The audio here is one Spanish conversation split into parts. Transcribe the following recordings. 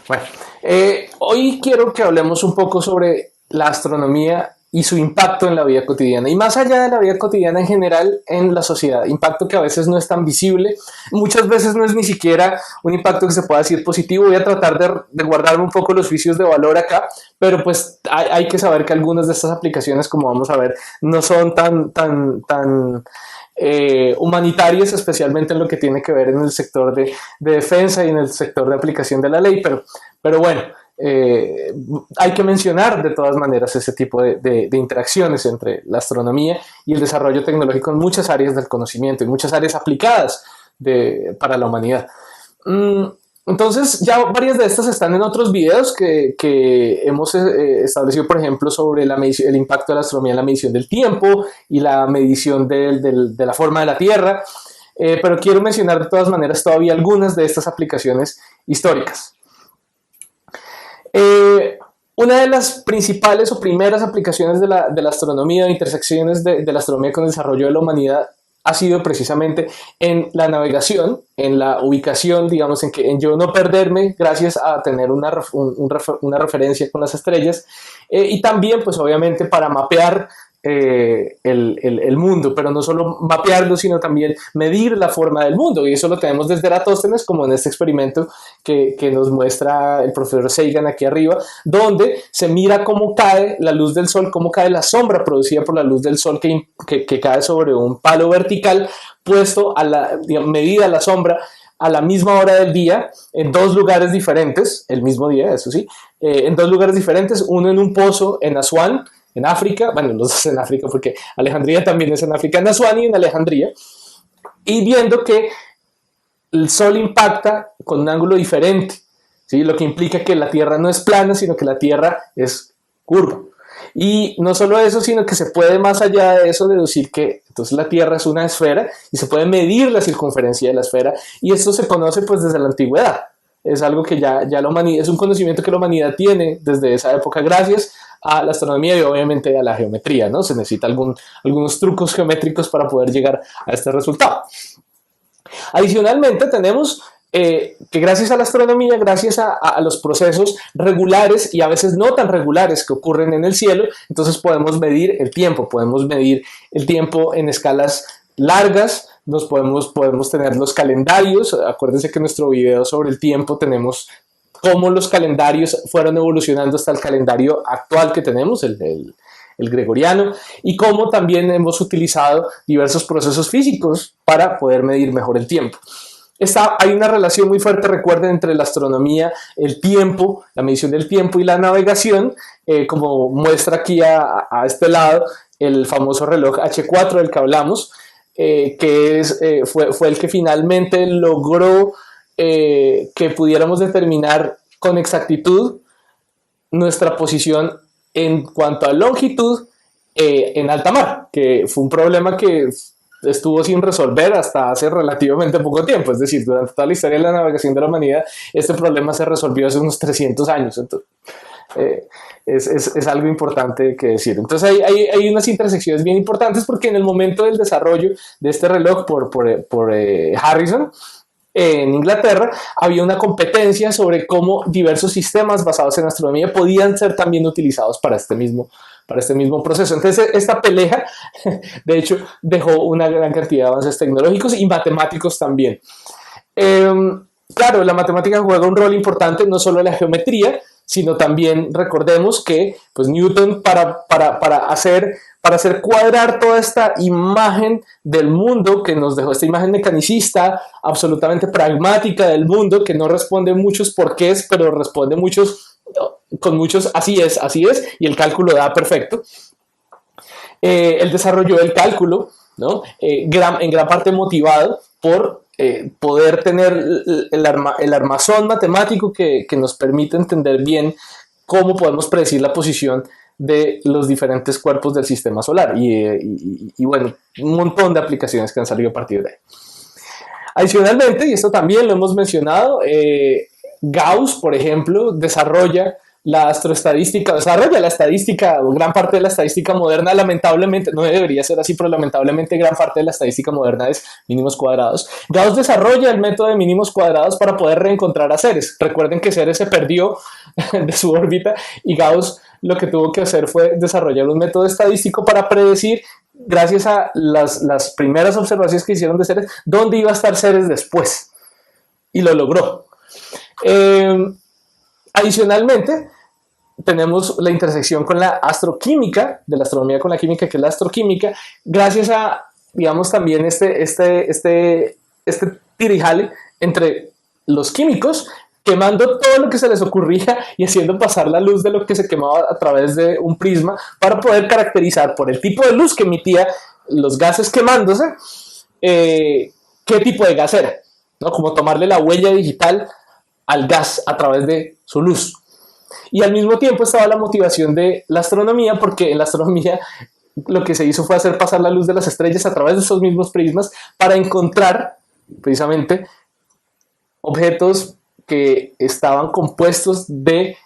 Bueno, hoy quiero que hablemos un poco sobre la astronomía y su impacto en la vida cotidiana y más allá de la vida cotidiana en general en la sociedad, impacto que a veces no es tan visible, muchas veces no es ni siquiera un impacto que se pueda decir positivo. Voy a tratar de guardarme un poco los juicios de valor acá, pero pues hay que saber que algunas de estas aplicaciones, como vamos a ver, no son tan humanitarias, especialmente en lo que tiene que ver en el sector de defensa y en el sector de aplicación de la ley, pero bueno, hay que mencionar de todas maneras ese tipo de interacciones entre la astronomía y el desarrollo tecnológico en muchas áreas del conocimiento, en muchas áreas aplicadas para la humanidad. Entonces, ya varias de estas están en otros videos que hemos establecido, por ejemplo, sobre el impacto de la astronomía en la medición del tiempo y la medición de la forma de la Tierra, pero quiero mencionar de todas maneras todavía algunas de estas aplicaciones históricas. Una de las principales o primeras aplicaciones de la astronomía, de intersecciones de la astronomía con el desarrollo de la humanidad, ha sido precisamente en la navegación, en la ubicación, digamos, en yo no perderme gracias a tener una referencia con las estrellas, y también, pues obviamente, para mapear el mundo, pero no solo mapearlo, sino también medir la forma del mundo, y eso lo tenemos desde Eratóstenes, como en este experimento que nos muestra el profesor Sagan aquí arriba, donde se mira cómo cae la luz del sol, cómo cae la sombra producida por la luz del sol que cae sobre un palo vertical puesto medida la sombra a la misma hora del día, en dos lugares diferentes, el mismo día, eso sí, en dos lugares diferentes, uno en un pozo en Asuán, en África, bueno, los dos en África porque Alejandría también es en África, en Asuán y en Alejandría, y viendo que el sol impacta con un ángulo diferente, ¿sí? Lo que implica que la Tierra no es plana, sino que la Tierra es curva. Y no solo eso, sino que se puede más allá de eso deducir que entonces la Tierra es una esfera y se puede medir la circunferencia de la esfera, y esto se conoce pues desde la antigüedad. Es algo que ya la humanidad, es un conocimiento que la humanidad tiene desde esa época gracias a la astronomía y obviamente a la geometría, ¿no? Se necesita algunos trucos geométricos para poder llegar a este resultado. Adicionalmente tenemos que gracias a la astronomía, gracias a los procesos regulares y a veces no tan regulares que ocurren en el cielo, entonces podemos medir el tiempo en escalas largas, podemos tener los calendarios. Acuérdense que en nuestro video sobre el tiempo tenemos cómo los calendarios fueron evolucionando hasta el calendario actual que tenemos, el gregoriano, y cómo también hemos utilizado diversos procesos físicos para poder medir mejor el tiempo. Hay una relación muy fuerte, recuerden, entre la astronomía, el tiempo, la medición del tiempo y la navegación, como muestra aquí a este lado el famoso reloj H4 del que hablamos, fue el que finalmente logró que pudiéramos determinar con exactitud nuestra posición en cuanto a longitud en alta mar, que fue un problema que estuvo sin resolver hasta hace relativamente poco tiempo. Es decir, durante toda la historia de la navegación de la humanidad, este problema se resolvió hace unos 300 años. Entonces, es algo importante que decir. Entonces hay unas intersecciones bien importantes porque en el momento del desarrollo de este reloj por Harrison, en Inglaterra, había una competencia sobre cómo diversos sistemas basados en astronomía podían ser también utilizados para este mismo proceso. Entonces, esta pelea, de hecho, dejó una gran cantidad de avances tecnológicos y matemáticos también. Claro, la matemática juega un rol importante, no solo en la geometría, sino también recordemos que pues, Newton para hacer cuadrar toda esta imagen del mundo que nos dejó, esta imagen mecanicista, absolutamente pragmática del mundo, que no responde muchos porqués, pero responde con muchos así es, y el cálculo da perfecto. Él desarrolló el cálculo, ¿no? En gran parte motivado por poder tener el armazón matemático que nos permite entender bien cómo podemos predecir la posición de los diferentes cuerpos del sistema solar y bueno, un montón de aplicaciones que han salido a partir de ahí. Adicionalmente, y esto también lo hemos mencionado, Gauss, por ejemplo, desarrolla la astroestadística, desarrolla la estadística, gran parte de la estadística moderna, lamentablemente, no debería ser así, pero lamentablemente gran parte de la estadística moderna es mínimos cuadrados. Gauss desarrolla el método de mínimos cuadrados para poder reencontrar a Ceres. Recuerden que Ceres se perdió de su órbita y Gauss lo que tuvo que hacer fue desarrollar un método estadístico para predecir, gracias a las primeras observaciones que hicieron de Ceres, dónde iba a estar Ceres después. Y lo logró. Adicionalmente, tenemos la intersección con la astroquímica, de la astronomía con la química, que es la astroquímica, gracias a, digamos, también este tirijale entre los químicos, quemando todo lo que se les ocurría y haciendo pasar la luz de lo que se quemaba a través de un prisma para poder caracterizar por el tipo de luz que emitía los gases quemándose, qué tipo de gas era, ¿no? Como tomarle la huella digital al gas a través de su luz. Y al mismo tiempo estaba la motivación de la astronomía, porque en la astronomía lo que se hizo fue hacer pasar la luz de las estrellas a través de esos mismos prismas para encontrar precisamente objetos que estaban compuestos de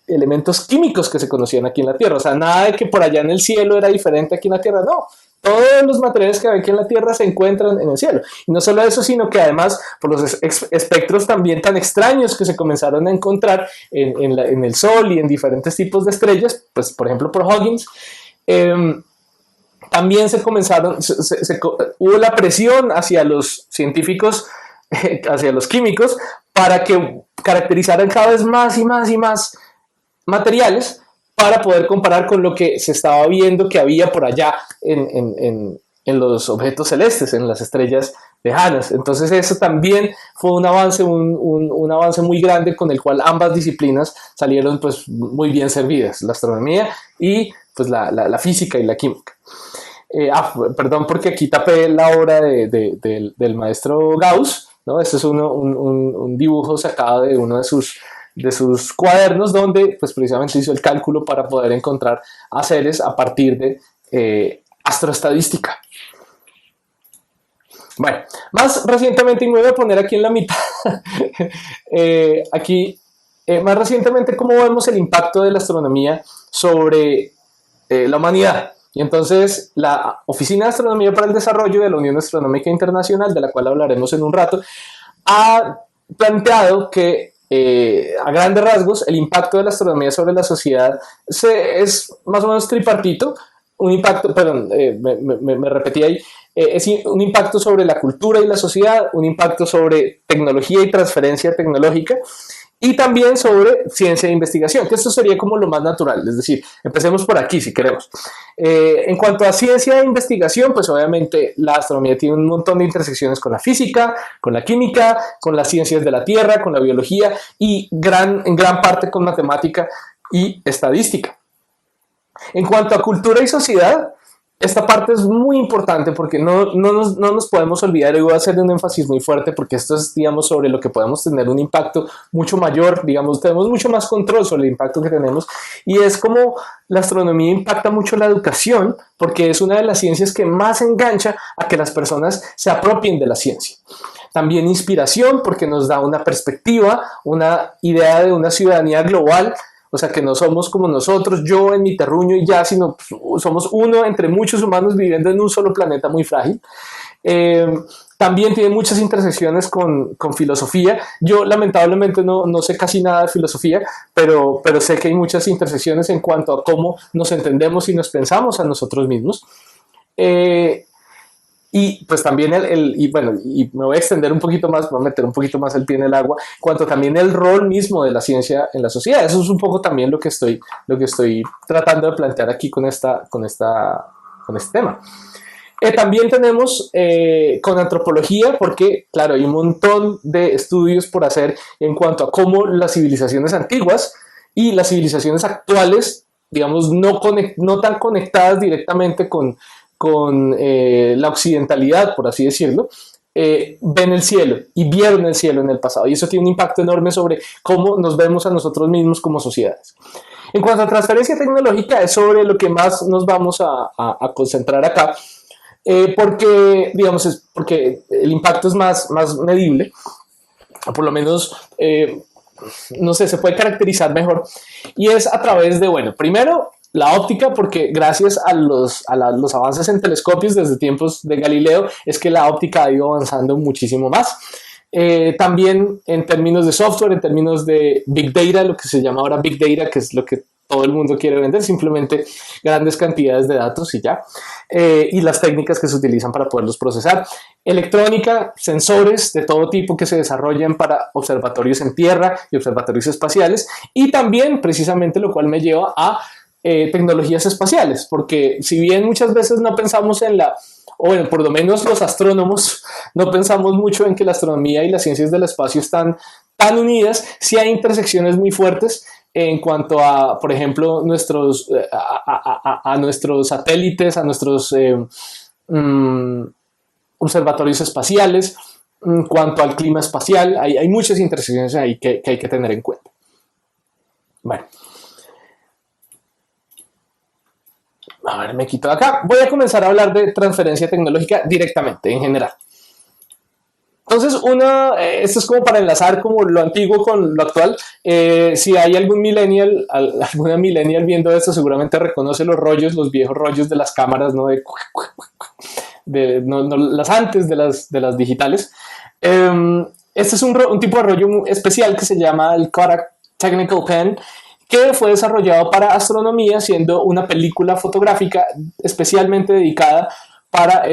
elementos químicos que se conocían aquí en la Tierra. O sea, nada de que por allá en el cielo era diferente aquí en la Tierra, no. Todos los materiales que hay aquí en la Tierra se encuentran en el cielo. Y no solo eso, sino que además por los espectros también tan extraños que se comenzaron a encontrar en el Sol y en diferentes tipos de estrellas, pues por ejemplo por Huygens, también hubo la presión hacia los científicos, hacia los químicos, para que caracterizaran cada vez más y más y más materiales para poder comparar con lo que se estaba viendo que había por allá en los objetos celestes, en las estrellas lejanas. Entonces eso también fue un avance, un avance muy grande con el cual ambas disciplinas salieron pues muy bien servidas, la astronomía y pues la física y la química. Perdón porque aquí tapé la obra del maestro Gauss, ¿no? Este es un dibujo sacado de uno de sus cuadernos, donde pues precisamente hizo el cálculo para poder encontrar a Ceres a partir de astroestadística. Bueno, más recientemente, y me voy a poner aquí en la mitad, más recientemente, cómo vemos el impacto de la astronomía sobre la humanidad. Y entonces la Oficina de Astronomía para el Desarrollo de la Unión Astronómica Internacional, de la cual hablaremos en un rato, ha planteado que a grandes rasgos el impacto de la astronomía sobre la sociedad es más o menos tripartito. Un impacto, perdón, me repetí ahí, es un impacto sobre la cultura y la sociedad, un impacto sobre tecnología y transferencia tecnológica, y también sobre ciencia e investigación, que esto sería como lo más natural. Es decir, empecemos por aquí si queremos. En cuanto a ciencia e investigación, pues obviamente la astronomía tiene un montón de intersecciones con la física, con la química, con las ciencias de la Tierra, con la biología y en gran parte con matemática y estadística. En cuanto a cultura y sociedad, esta parte es muy importante porque no nos podemos olvidar, y voy a hacer un énfasis muy fuerte porque esto es, digamos, sobre lo que podemos tener un impacto mucho mayor, digamos, tenemos mucho más control sobre el impacto que tenemos, y es como la astronomía impacta mucho la educación porque es una de las ciencias que más engancha a que las personas se apropien de la ciencia. También inspiración porque nos da una perspectiva, una idea de una ciudadanía global. O sea, que no somos como nosotros, yo en mi terruño y ya, sino somos uno entre muchos humanos viviendo en un solo planeta muy frágil. También tiene muchas intersecciones con filosofía. Yo lamentablemente no sé casi nada de filosofía, pero sé que hay muchas intersecciones en cuanto a cómo nos entendemos y nos pensamos a nosotros mismos. Y pues también y me voy a extender un poquito más, voy a meter un poquito más el pie en el agua, en cuanto también el rol mismo de la ciencia en la sociedad. Eso es un poco también lo que estoy tratando de plantear aquí con este tema. También tenemos con antropología, porque claro, hay un montón de estudios por hacer en cuanto a cómo las civilizaciones antiguas y las civilizaciones actuales, digamos, no tan conectadas directamente con la occidentalidad, por así decirlo, ven el cielo y vieron el cielo en el pasado, y eso tiene un impacto enorme sobre cómo nos vemos a nosotros mismos como sociedades. En cuanto a transferencia tecnológica, es sobre lo que más nos vamos a concentrar acá, porque el impacto es más medible, por lo menos no sé, se puede caracterizar mejor, y es a través de, bueno, primero la óptica, porque gracias a los avances en telescopios desde tiempos de Galileo es que la óptica ha ido avanzando muchísimo más. También en términos de software, en términos de Big Data, lo que se llama ahora Big Data, que es lo que todo el mundo quiere vender, simplemente grandes cantidades de datos y ya, y las técnicas que se utilizan para poderlos procesar. Electrónica, sensores de todo tipo que se desarrollan para observatorios en tierra y observatorios espaciales, y también precisamente lo cual me lleva a tecnologías espaciales, porque si bien muchas veces no pensamos en la, o bueno, por lo menos los astrónomos no pensamos mucho en que la astronomía y las ciencias del espacio están tan unidas, sí hay intersecciones muy fuertes en cuanto a, por ejemplo, nuestros satélites, a nuestros observatorios espaciales, en cuanto al clima espacial, hay muchas intersecciones ahí que hay que tener en cuenta. Bueno. A ver, me quito de acá. Voy a comenzar a hablar de transferencia tecnológica directamente, en general. Entonces, esto es como para enlazar como lo antiguo con lo actual. Si hay algún millennial, alguna millennial viendo esto, seguramente reconoce los rollos, los viejos rollos de las cámaras, ¿no? No, las antes de las digitales. Este es un tipo de rollo especial que se llama el Kodak Technical Pen, que fue desarrollado para astronomía, siendo una película fotográfica especialmente dedicada para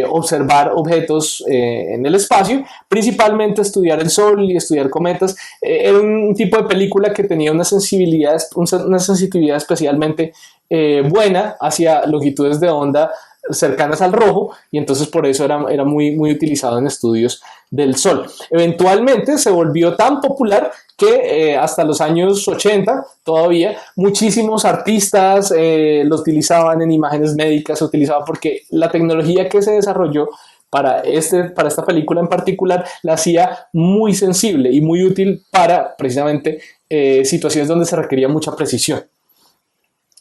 observar objetos en el espacio, principalmente estudiar el Sol y estudiar cometas. Era un tipo de película que tenía una sensitividad especialmente buena hacia longitudes de onda cercanas al rojo, y entonces por eso era muy, muy utilizado en estudios del Sol. Eventualmente se volvió tan popular que hasta los años 80 todavía muchísimos artistas lo utilizaban en imágenes médicas, se utilizaba porque la tecnología que se desarrolló para esta película en particular la hacía muy sensible y muy útil para precisamente situaciones donde se requería mucha precisión.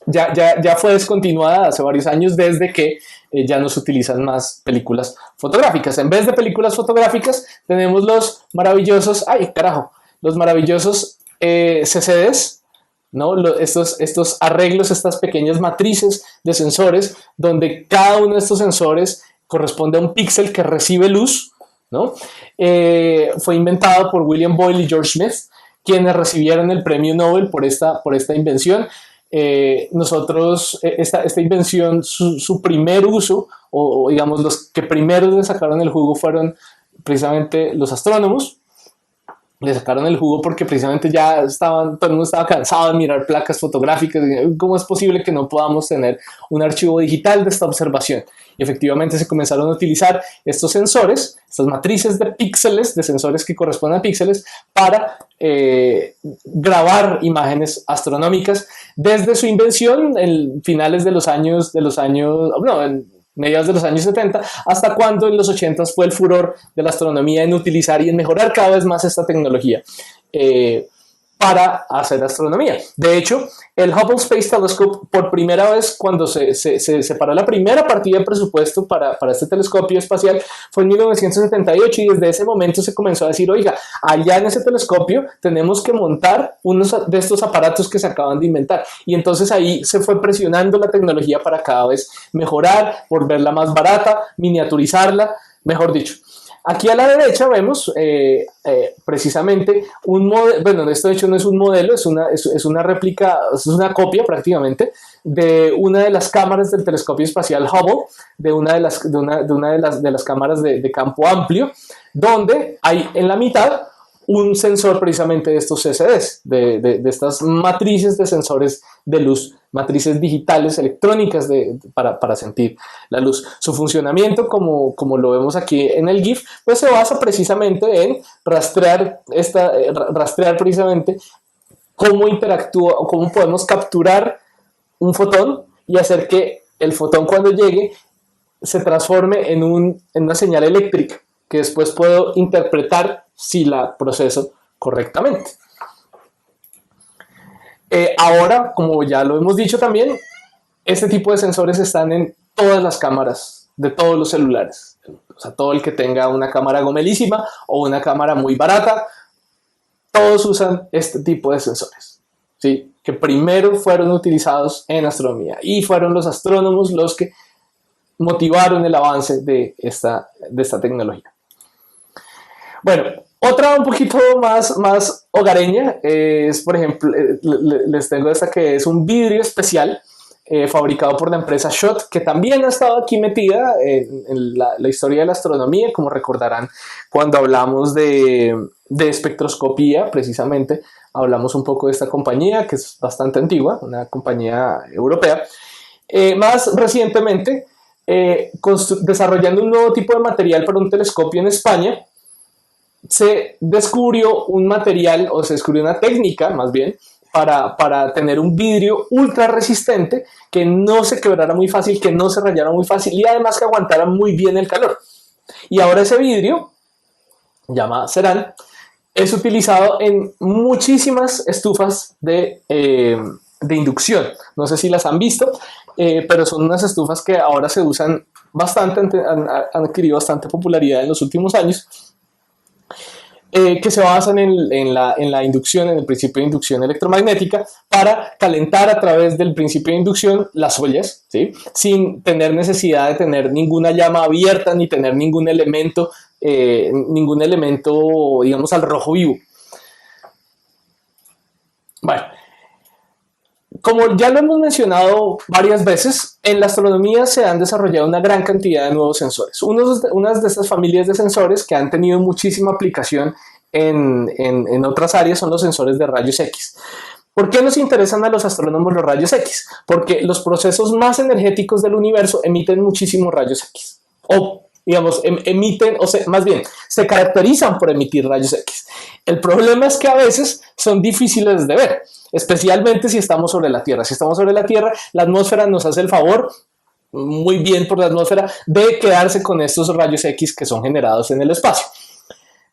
Ya fue descontinuada hace varios años desde que ya no se utilizan más películas fotográficas. En vez de películas fotográficas tenemos los maravillosos CCDs, ¿no? Estos arreglos, estas pequeñas matrices de sensores, donde cada uno de estos sensores corresponde a un píxel que recibe luz, ¿no? Fue inventado por William Boyle y George Smith, quienes recibieron el premio Nobel por esta invención. Esta invención, su primer uso, o digamos los que primero le sacaron el jugo fueron precisamente los astrónomos. Le sacaron el jugo porque precisamente todo el mundo estaba cansado de mirar placas fotográficas. ¿Cómo es posible que no podamos tener un archivo digital de esta observación? Y efectivamente se comenzaron a utilizar estos sensores, estas matrices de píxeles, de sensores que corresponden a píxeles, para grabar imágenes astronómicas desde su invención en finales de los años, en mediados de los años 70, hasta cuando en los 80 fue el furor de la astronomía en utilizar y en mejorar cada vez más esta tecnología para hacer astronomía. De hecho, el Hubble Space Telescope, por primera vez, cuando se separó la primera partida de presupuesto para este telescopio espacial, fue en 1978, y desde ese momento se comenzó a decir, oiga, allá en ese telescopio tenemos que montar unos de estos aparatos que se acaban de inventar. Y entonces ahí se fue presionando la tecnología para cada vez mejorar, volverla más barata, miniaturizarla, mejor dicho. Aquí a la derecha vemos precisamente un modelo. Bueno, esto de hecho no es un modelo, es una réplica, es una copia prácticamente de una de las cámaras del telescopio espacial Hubble, de una de las cámaras de campo amplio, donde hay en la mitad un sensor precisamente de estos CCDs, de estas matrices de sensores de luz, matrices digitales electrónicas para sentir la luz. Su funcionamiento, como lo vemos aquí en el GIF, pues se basa precisamente en rastrear precisamente cómo interactúa o cómo podemos capturar un fotón y hacer que el fotón, cuando llegue, se transforme en una señal eléctrica que después puedo interpretar si la proceso correctamente. Ahora, como ya lo hemos dicho también, este tipo de sensores están en todas las cámaras de todos los celulares. O sea, todo el que tenga una cámara gomelísima o una cámara muy barata todos usan este tipo de sensores, ¿sí? Que primero fueron utilizados en astronomía y fueron los astrónomos los que motivaron el avance de esta tecnología. Bueno, otra un poquito más hogareña es, por ejemplo, les tengo esta que es un vidrio especial fabricado por la empresa Schott, que también ha estado aquí metida en la historia de la astronomía, como recordarán cuando hablamos de espectroscopía, precisamente hablamos un poco de esta compañía, que es bastante antigua, una compañía europea. Más recientemente, desarrollando un nuevo tipo de material para un telescopio en España, se descubrió un material, o se descubrió una técnica más bien, para tener un vidrio ultra resistente que no se quebrara muy fácil, que no se rayara muy fácil y además que aguantara muy bien el calor. Y ahora ese vidrio, llamado Ceran, es utilizado en muchísimas estufas de inducción. No sé si las han visto, pero son unas estufas que ahora se usan bastante, han adquirido bastante popularidad en los últimos años. Que se basan en la inducción, en el principio de inducción electromagnética, para calentar a través del principio de inducción las ollas, ¿sí? Sin tener necesidad de tener ninguna llama abierta ni tener ningún elemento, digamos, al rojo vivo. Bueno, como ya lo hemos mencionado varias veces, en la astronomía se han desarrollado una gran cantidad de nuevos sensores. Unas de estas familias de sensores que han tenido muchísima aplicación en otras áreas son los sensores de rayos X. ¿Por qué nos interesan a los astrónomos los rayos X? Porque los procesos más energéticos del universo emiten muchísimos rayos X. O, digamos, emiten, o sea, más bien, se caracterizan por emitir rayos X. El problema es que a veces son difíciles de ver, especialmente si estamos sobre la Tierra. Si estamos sobre la Tierra, la atmósfera nos hace el favor, muy bien por la atmósfera, de quedarse con estos rayos X que son generados en el espacio.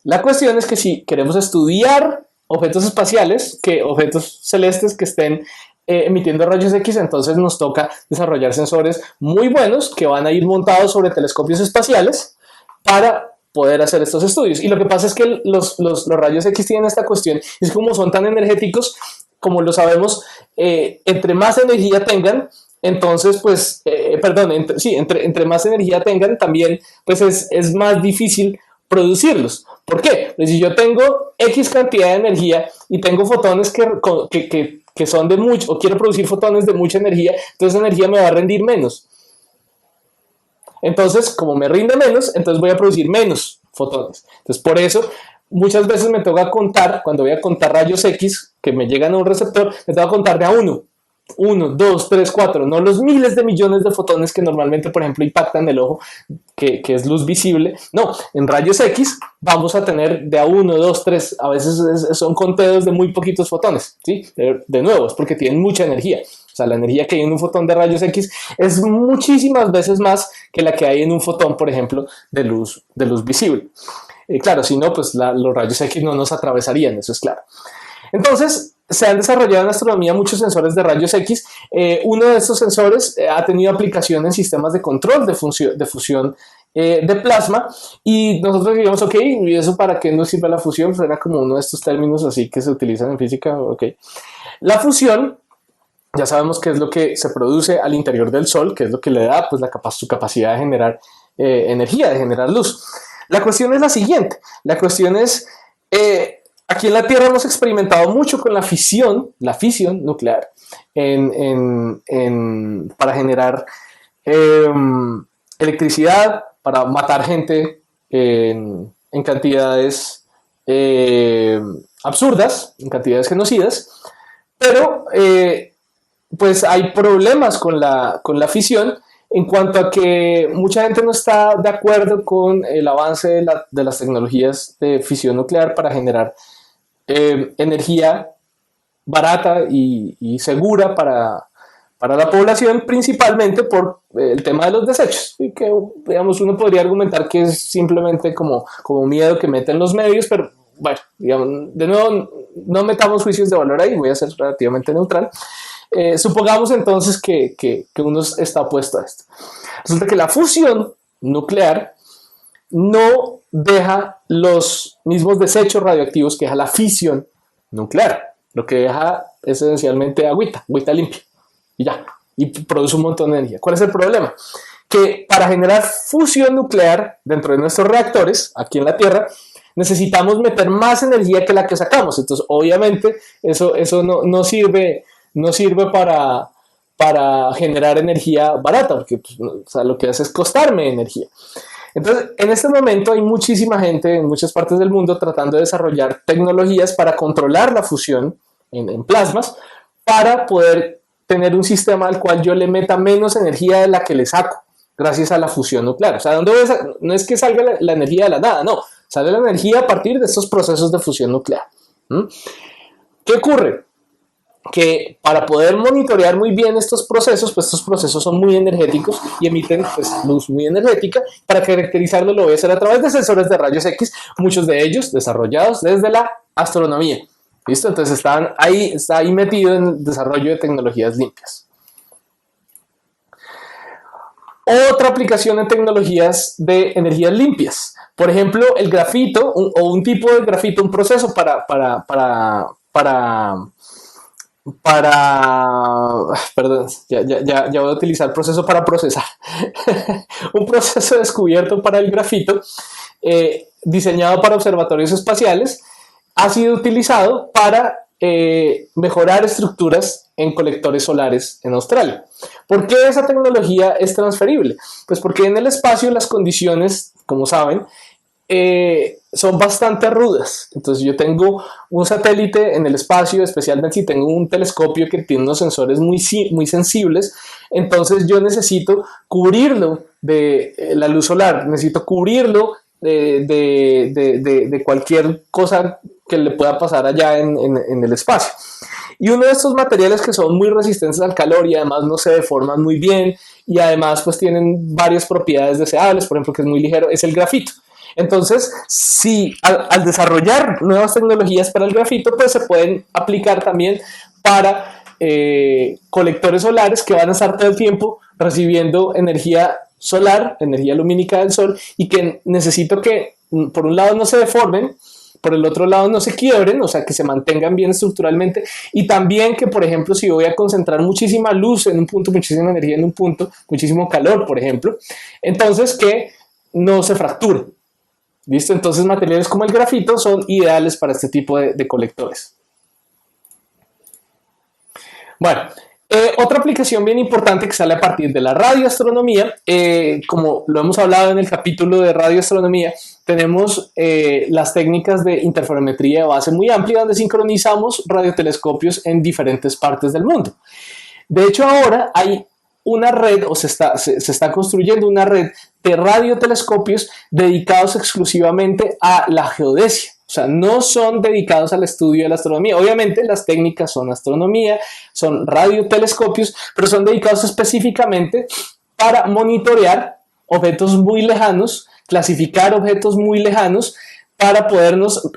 La cuestión es que si queremos estudiar objetos espaciales, objetos celestes que estén emitiendo rayos X, entonces nos toca desarrollar sensores muy buenos que van a ir montados sobre telescopios espaciales para poder hacer estos estudios. Y lo que pasa es que los rayos X tienen esta cuestión, es como son tan energéticos, como lo sabemos, entre más energía tengan, entonces, pues, entre más energía tengan, también, pues, es más difícil producirlos. ¿Por qué? Pues si yo tengo X cantidad de energía y tengo fotones que son de mucho, o quiero producir fotones de mucha energía, entonces esa energía me va a rendir menos. Entonces, como me rinde menos, entonces voy a producir menos fotones. Entonces, por eso, muchas veces me toca contar, cuando voy a contar rayos X que me llegan a un receptor, me toca contar de a uno. 1, 2, 3, 4, no los miles de millones de fotones que normalmente, por ejemplo, impactan el ojo, que es luz visible. No, en rayos X vamos a tener de a 1, 2, 3, a veces son conteos de muy poquitos fotones, ¿sí? De nuevo, es porque tienen mucha energía. O sea, la energía que hay en un fotón de rayos X es muchísimas veces más que la que hay en un fotón, por ejemplo, de luz visible. Claro, si no, pues los rayos X no nos atravesarían, eso es claro. Entonces, se han desarrollado en astronomía muchos sensores de rayos X. Uno de estos sensores ha tenido aplicación en sistemas de control de fusión de plasma, y nosotros digamos, ok, ¿y eso para qué nos sirve la fusión? Pues era como uno de estos términos así que se utilizan en física, ok. La fusión, ya sabemos qué es lo que se produce al interior del Sol, que es lo que le da pues, su capacidad de generar energía, de generar luz. La cuestión es la siguiente, la cuestión es... aquí en la Tierra hemos experimentado mucho con la fisión nuclear para generar electricidad, para matar gente en cantidades absurdas, en cantidades genocidas, pero pues hay problemas con la fisión en cuanto a que mucha gente no está de acuerdo con el avance de las tecnologías de fisión nuclear para generar energía barata y segura para la población, principalmente por el tema de los desechos, y que digamos uno podría argumentar que es simplemente como miedo que meten los medios, pero bueno, digamos, de nuevo no metamos juicios de valor ahí, voy a ser relativamente neutral. Supongamos entonces que uno está opuesto a esto. Resulta que la fusión nuclear no deja los mismos desechos radioactivos que deja la fisión nuclear. Lo que deja es esencialmente agüita limpia y ya, y produce un montón de energía. ¿Cuál es el problema? Que para generar fusión nuclear dentro de nuestros reactores, aquí en la Tierra, necesitamos meter más energía que la que sacamos. Entonces, obviamente, eso no sirve para generar energía barata, porque pues, o sea, lo que hace es costarme energía. Entonces, en este momento hay muchísima gente en muchas partes del mundo tratando de desarrollar tecnologías para controlar la fusión en plasmas, para poder tener un sistema al cual yo le meta menos energía de la que le saco, gracias a la fusión nuclear. O sea, no es que salga la energía de la nada, no, sale la energía a partir de estos procesos de fusión nuclear. ¿Qué ocurre? Que para poder monitorear muy bien estos procesos, pues estos procesos son muy energéticos y emiten pues, luz muy energética. Para caracterizarlo lo voy a hacer a través de sensores de rayos X, muchos de ellos desarrollados desde la astronomía. ¿Listo? Entonces está ahí metido en el desarrollo de tecnologías limpias. Otra aplicación en tecnologías de energías limpias. Por ejemplo, el grafito o un tipo de grafito, un proceso perdón, ya voy a utilizar proceso para procesar. Un proceso descubierto para el grafito, diseñado para observatorios espaciales, ha sido utilizado para mejorar estructuras en colectores solares en Australia. ¿Por qué esa tecnología es transferible? Pues porque en el espacio las condiciones, como saben, son bastante rudas. Entonces yo tengo un satélite en el espacio, especialmente si tengo un telescopio que tiene unos sensores muy sensibles, entonces yo necesito cubrirlo de la luz solar, necesito cubrirlo de cualquier cosa que le pueda pasar allá en el espacio. Y uno de estos materiales que son muy resistentes al calor y además no se deforman muy bien y además pues tienen varias propiedades deseables, por ejemplo que es muy ligero, es el grafito. Entonces, si al desarrollar nuevas tecnologías para el grafito, pues se pueden aplicar también para colectores solares que van a estar todo el tiempo recibiendo energía solar, energía lumínica del sol, y que necesito que por un lado no se deformen, por el otro lado no se quiebren, o sea, que se mantengan bien estructuralmente, y también que, por ejemplo, si voy a concentrar muchísima luz en un punto, muchísima energía en un punto, muchísimo calor, por ejemplo, entonces que no se fracture. ¿Listo? Entonces materiales como el grafito son ideales para este tipo de colectores. Bueno, otra aplicación bien importante que sale a partir de la radioastronomía, como lo hemos hablado en el capítulo de radioastronomía, tenemos las técnicas de interferometría de base muy amplia donde sincronizamos radiotelescopios en diferentes partes del mundo. De hecho, ahora hay una red, o se está construyendo una red de radiotelescopios dedicados exclusivamente a la geodesia. O sea, no son dedicados al estudio de la astronomía. Obviamente las técnicas son astronomía, son radiotelescopios, pero son dedicados específicamente para monitorear objetos muy lejanos, clasificar objetos muy lejanos para podernos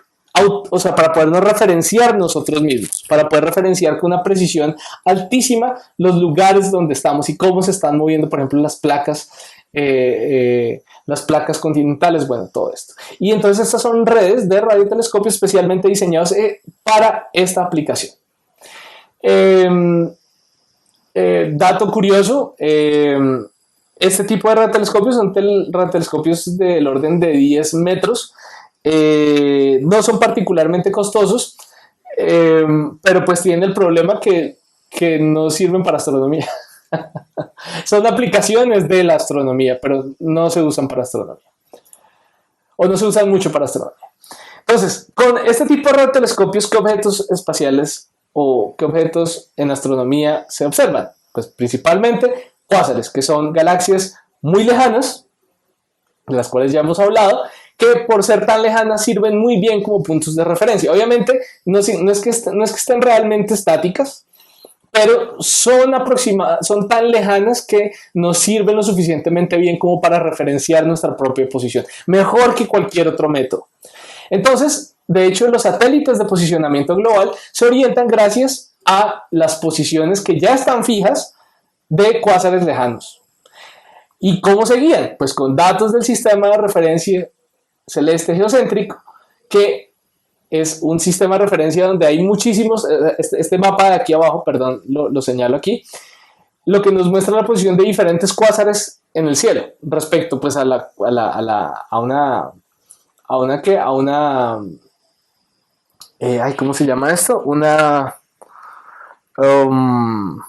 referenciar nosotros mismos, para poder referenciar con una precisión altísima los lugares donde estamos y cómo se están moviendo, por ejemplo, las placas continentales, bueno, todo esto. Y entonces estas son redes de radiotelescopios especialmente diseñados para esta aplicación. Dato curioso, este tipo de radiotelescopios son radiotelescopios del orden de 10 metros, no son particularmente costosos, pero pues tienen el problema que no sirven para astronomía. Son aplicaciones de la astronomía, pero no se usan para astronomía. O no se usan mucho para astronomía. Entonces, con este tipo de radiotelescopios, ¿qué objetos espaciales o qué objetos en astronomía se observan? Pues principalmente cuásares, que son galaxias muy lejanas, de las cuales ya hemos hablado, que por ser tan lejanas sirven muy bien como puntos de referencia. Obviamente, no es que estén realmente estáticas, pero son tan lejanas que nos sirven lo suficientemente bien como para referenciar nuestra propia posición, mejor que cualquier otro método. Entonces, de hecho, los satélites de posicionamiento global se orientan gracias a las posiciones que ya están fijas de cuásares lejanos. ¿Y cómo se guían? Pues con datos del sistema de referencia celeste geocéntrico que es un sistema de referencia donde hay muchísimos, este mapa de aquí abajo, perdón, lo señalo aquí, lo que nos muestra la posición de diferentes cuásares en el cielo respecto pues a una ¿cómo se llama esto? Um,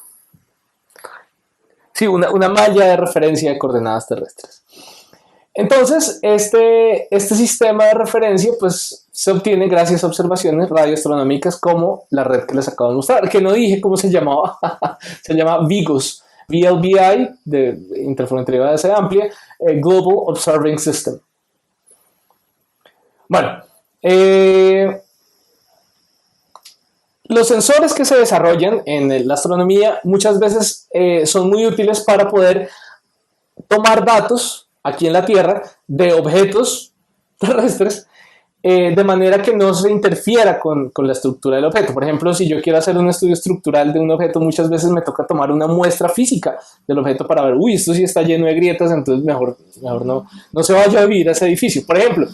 una malla de referencia de coordenadas terrestres. Entonces, este sistema de referencia pues se obtiene gracias a observaciones radioastronómicas como la red que les acabo de mostrar, que no dije cómo se llamaba, se llama VIGOS, VLBI, de Interferometría de Amplia, Global Observing System. Bueno, los sensores que se desarrollan en la astronomía muchas veces son muy útiles para poder tomar datos aquí en la Tierra de objetos terrestres de manera que no se interfiera con la estructura del objeto. Por ejemplo, si yo quiero hacer un estudio estructural de un objeto, muchas veces me toca tomar una muestra física del objeto para ver, uy, esto sí está lleno de grietas, entonces mejor no se vaya a vivir a ese edificio, por ejemplo.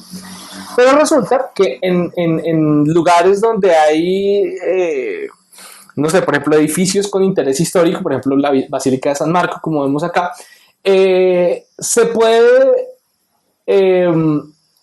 Pero resulta que en lugares donde hay no sé, por ejemplo, edificios con interés histórico, por ejemplo, la Basílica de San Marco, como vemos acá, se puede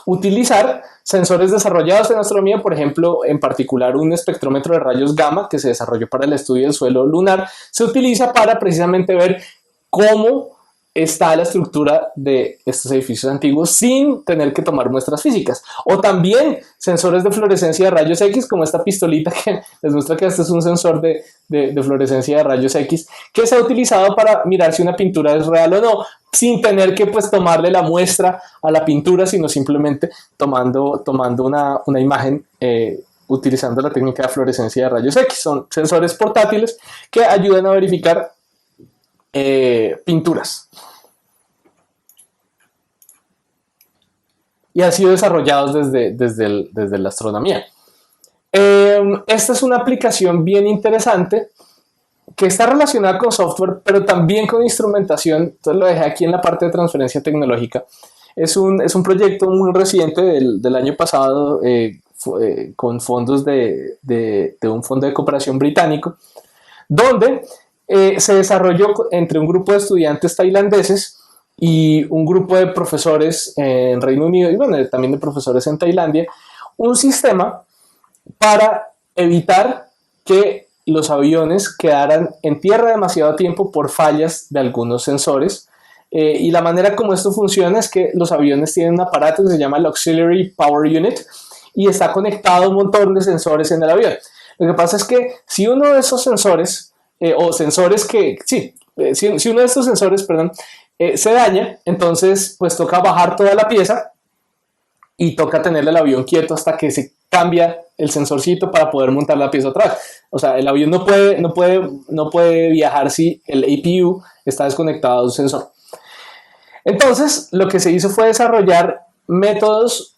utilizar sensores desarrollados en astronomía, por ejemplo, en particular un espectrómetro de rayos gamma que se desarrolló para el estudio del suelo lunar, se utiliza para precisamente ver cómo está la estructura de estos edificios antiguos sin tener que tomar muestras físicas. O también sensores de fluorescencia de rayos X, como esta pistolita que les muestra que este es un sensor de fluorescencia de rayos X, que se ha utilizado para mirar si una pintura es real o no, sin tener que pues tomarle la muestra a la pintura, sino simplemente tomando una imagen utilizando la técnica de fluorescencia de rayos X. Son sensores portátiles que ayudan a verificar pinturas. Y han sido desarrollados desde la astronomía. Esta es una aplicación bien interesante que está relacionada con software, pero también con instrumentación. Entonces lo dejé aquí en la parte de transferencia tecnológica. Es un proyecto muy reciente del año pasado con fondos de un fondo de cooperación británico, donde se desarrolló entre un grupo de estudiantes tailandeses y un grupo de profesores en Reino Unido y bueno, también de profesores en Tailandia, un sistema para evitar que los aviones quedaran en tierra demasiado tiempo por fallas de algunos sensores. Y la manera como esto funciona es que los aviones tienen un aparato que se llama el Auxiliary Power Unit y está conectado a un montón de sensores en el avión. Lo que pasa es que si uno de esos sensores, si uno de estos sensores, perdón, se daña, entonces pues toca bajar toda la pieza y toca tenerle el avión quieto hasta que se cambia el sensorcito para poder montar la pieza otra vez. O sea, el avión no puede viajar si el APU está desconectado de un sensor. Entonces, lo que se hizo fue desarrollar métodos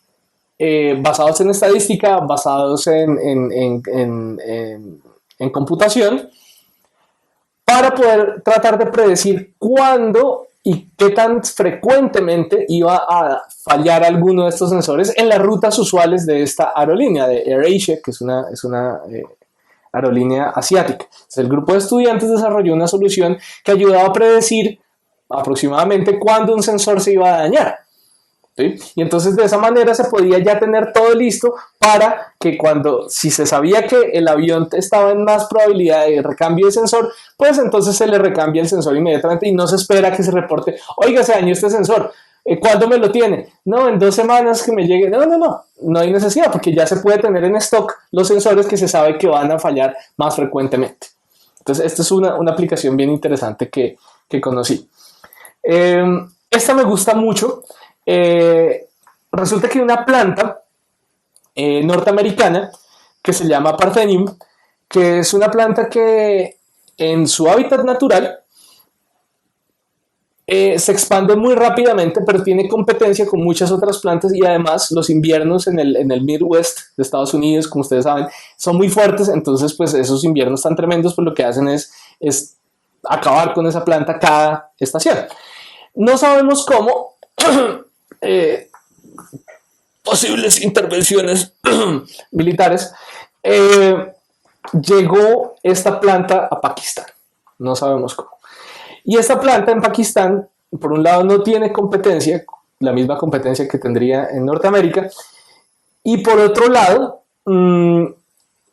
basados en estadística, basados en computación, para poder tratar de predecir cuándo y qué tan frecuentemente iba a fallar alguno de estos sensores en las rutas usuales de esta aerolínea, de AirAsia, que es una aerolínea asiática. Entonces, el grupo de estudiantes desarrolló una solución que ayudaba a predecir aproximadamente cuándo un sensor se iba a dañar. ¿Sí? Y entonces de esa manera se podía ya tener todo listo para que si se sabía que el avión estaba en más probabilidad de recambio de sensor, pues entonces se le recambia el sensor inmediatamente y no se espera que se reporte, oiga, se dañó este sensor, ¿cuándo me lo tiene? No, en 2 semanas que me llegue. No hay necesidad porque ya se puede tener en stock los sensores que se sabe que van a fallar más frecuentemente. Entonces esta es una aplicación bien interesante que conocí. Esta me gusta mucho. Resulta que hay una planta norteamericana que se llama Parthenium, que es una planta que en su hábitat natural se expande muy rápidamente, pero tiene competencia con muchas otras plantas y además los inviernos en el Midwest de Estados Unidos, como ustedes saben, son muy fuertes, entonces pues esos inviernos tan tremendos pues lo que hacen es acabar con esa planta cada estación. No sabemos cómo posibles intervenciones militares, llegó esta planta a Pakistán. No sabemos cómo. Y esta planta en Pakistán, por un lado, no tiene competencia, la misma competencia que tendría en Norteamérica, y por otro lado,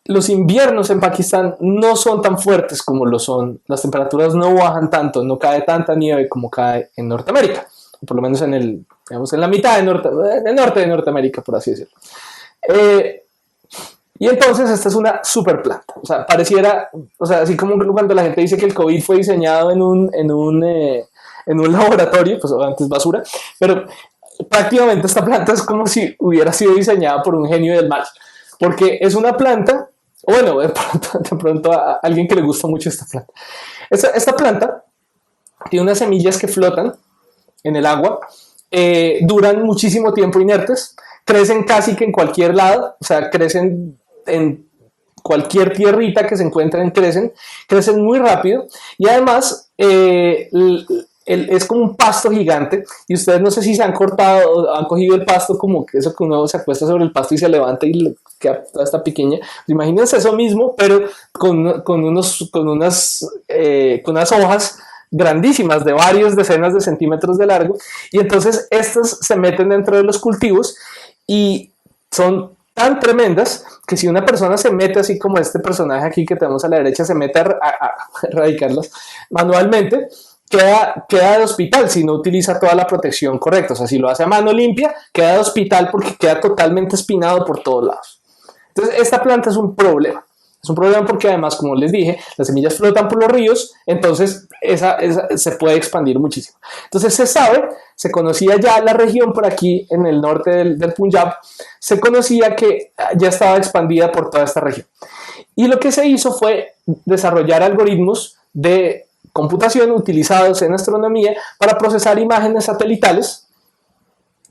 los inviernos en Pakistán no son tan fuertes como lo son, las temperaturas no bajan tanto, no cae tanta nieve como cae en Norteamérica, por lo menos en la mitad en el norte de Norteamérica, por así decirlo. Y entonces esta es una super planta, o sea, pareciera, o sea, así como cuando la gente dice que el COVID fue diseñado en un laboratorio, pues antes basura, pero prácticamente esta planta es como si hubiera sido diseñada por un genio del mal, porque es una planta, bueno, de pronto a alguien que le gusta mucho esta planta. Esta planta tiene unas semillas que flotan en el agua, duran muchísimo tiempo inertes, crecen casi que en cualquier lado, o sea, crecen en cualquier tierrita que se encuentren, crecen muy rápido y además es como un pasto gigante y ustedes no sé si se han cortado, han cogido el pasto como que eso que uno se acuesta sobre el pasto y se levanta y le queda toda esta pequeña. Imagínense eso mismo, pero con unas hojas grandísimas de varias decenas de centímetros de largo y entonces estas se meten dentro de los cultivos y son tan tremendas que si una persona se mete así como este personaje aquí que tenemos a la derecha se mete a erradicarlas manualmente, queda de hospital si no utiliza toda la protección correcta. O sea, si lo hace a mano limpia, queda de hospital porque queda totalmente espinado por todos lados. Entonces, esta planta es un problema. Es un problema porque además, como les dije, las semillas flotan por los ríos, entonces esa se puede expandir muchísimo. Entonces se conocía ya la región por aquí en el norte del Punjab, se conocía que ya estaba expandida por toda esta región. Y lo que se hizo fue desarrollar algoritmos de computación utilizados en astronomía para procesar imágenes satelitales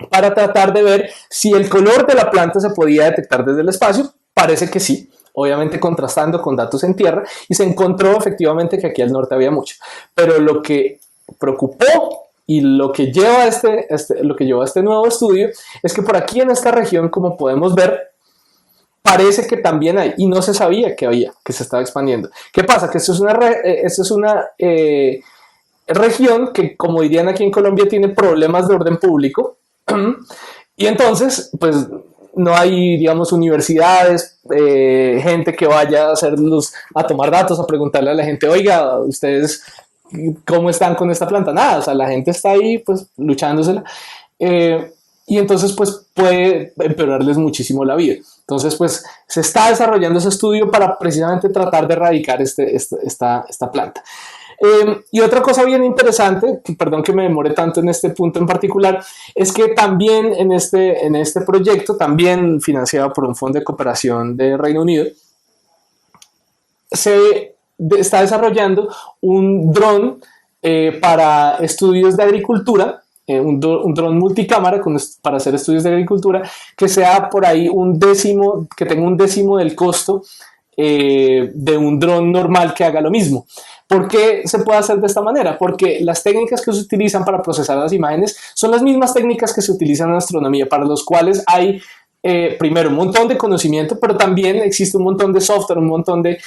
para tratar de ver si el color de la planta se podía detectar desde el espacio. Parece que sí, obviamente contrastando con datos en tierra, y se encontró efectivamente que aquí al norte había mucho. Pero lo que preocupó y lo que lleva a este nuevo estudio es que por aquí en esta región, como podemos ver, parece que también hay, y no se sabía que había, que se estaba expandiendo. ¿Qué pasa? Que esto es una región que, como dirían aquí en Colombia, tiene problemas de orden público, y entonces, pues, no hay, digamos, universidades, gente que vaya a tomar datos, a preguntarle a la gente, oiga, ustedes, ¿cómo están con esta planta? Nada, o sea, la gente está ahí, pues, luchándosela. Y entonces, pues, puede empeorarles muchísimo la vida. Entonces, pues, se está desarrollando ese estudio para precisamente tratar de erradicar esta planta. Y otra cosa bien interesante, perdón que me demore tanto en este punto en particular, es que también en este proyecto, también financiado por un fondo de cooperación de Reino Unido, se está desarrollando un dron para estudios de agricultura, un dron multicámara para hacer estudios de agricultura, que sea por ahí que tenga un décimo del costo de un dron normal que haga lo mismo. ¿Por qué se puede hacer de esta manera? Porque las técnicas que se utilizan para procesar las imágenes son las mismas técnicas que se utilizan en astronomía, para los cuales hay primero un montón de conocimiento, pero también existe un montón de software, un montón de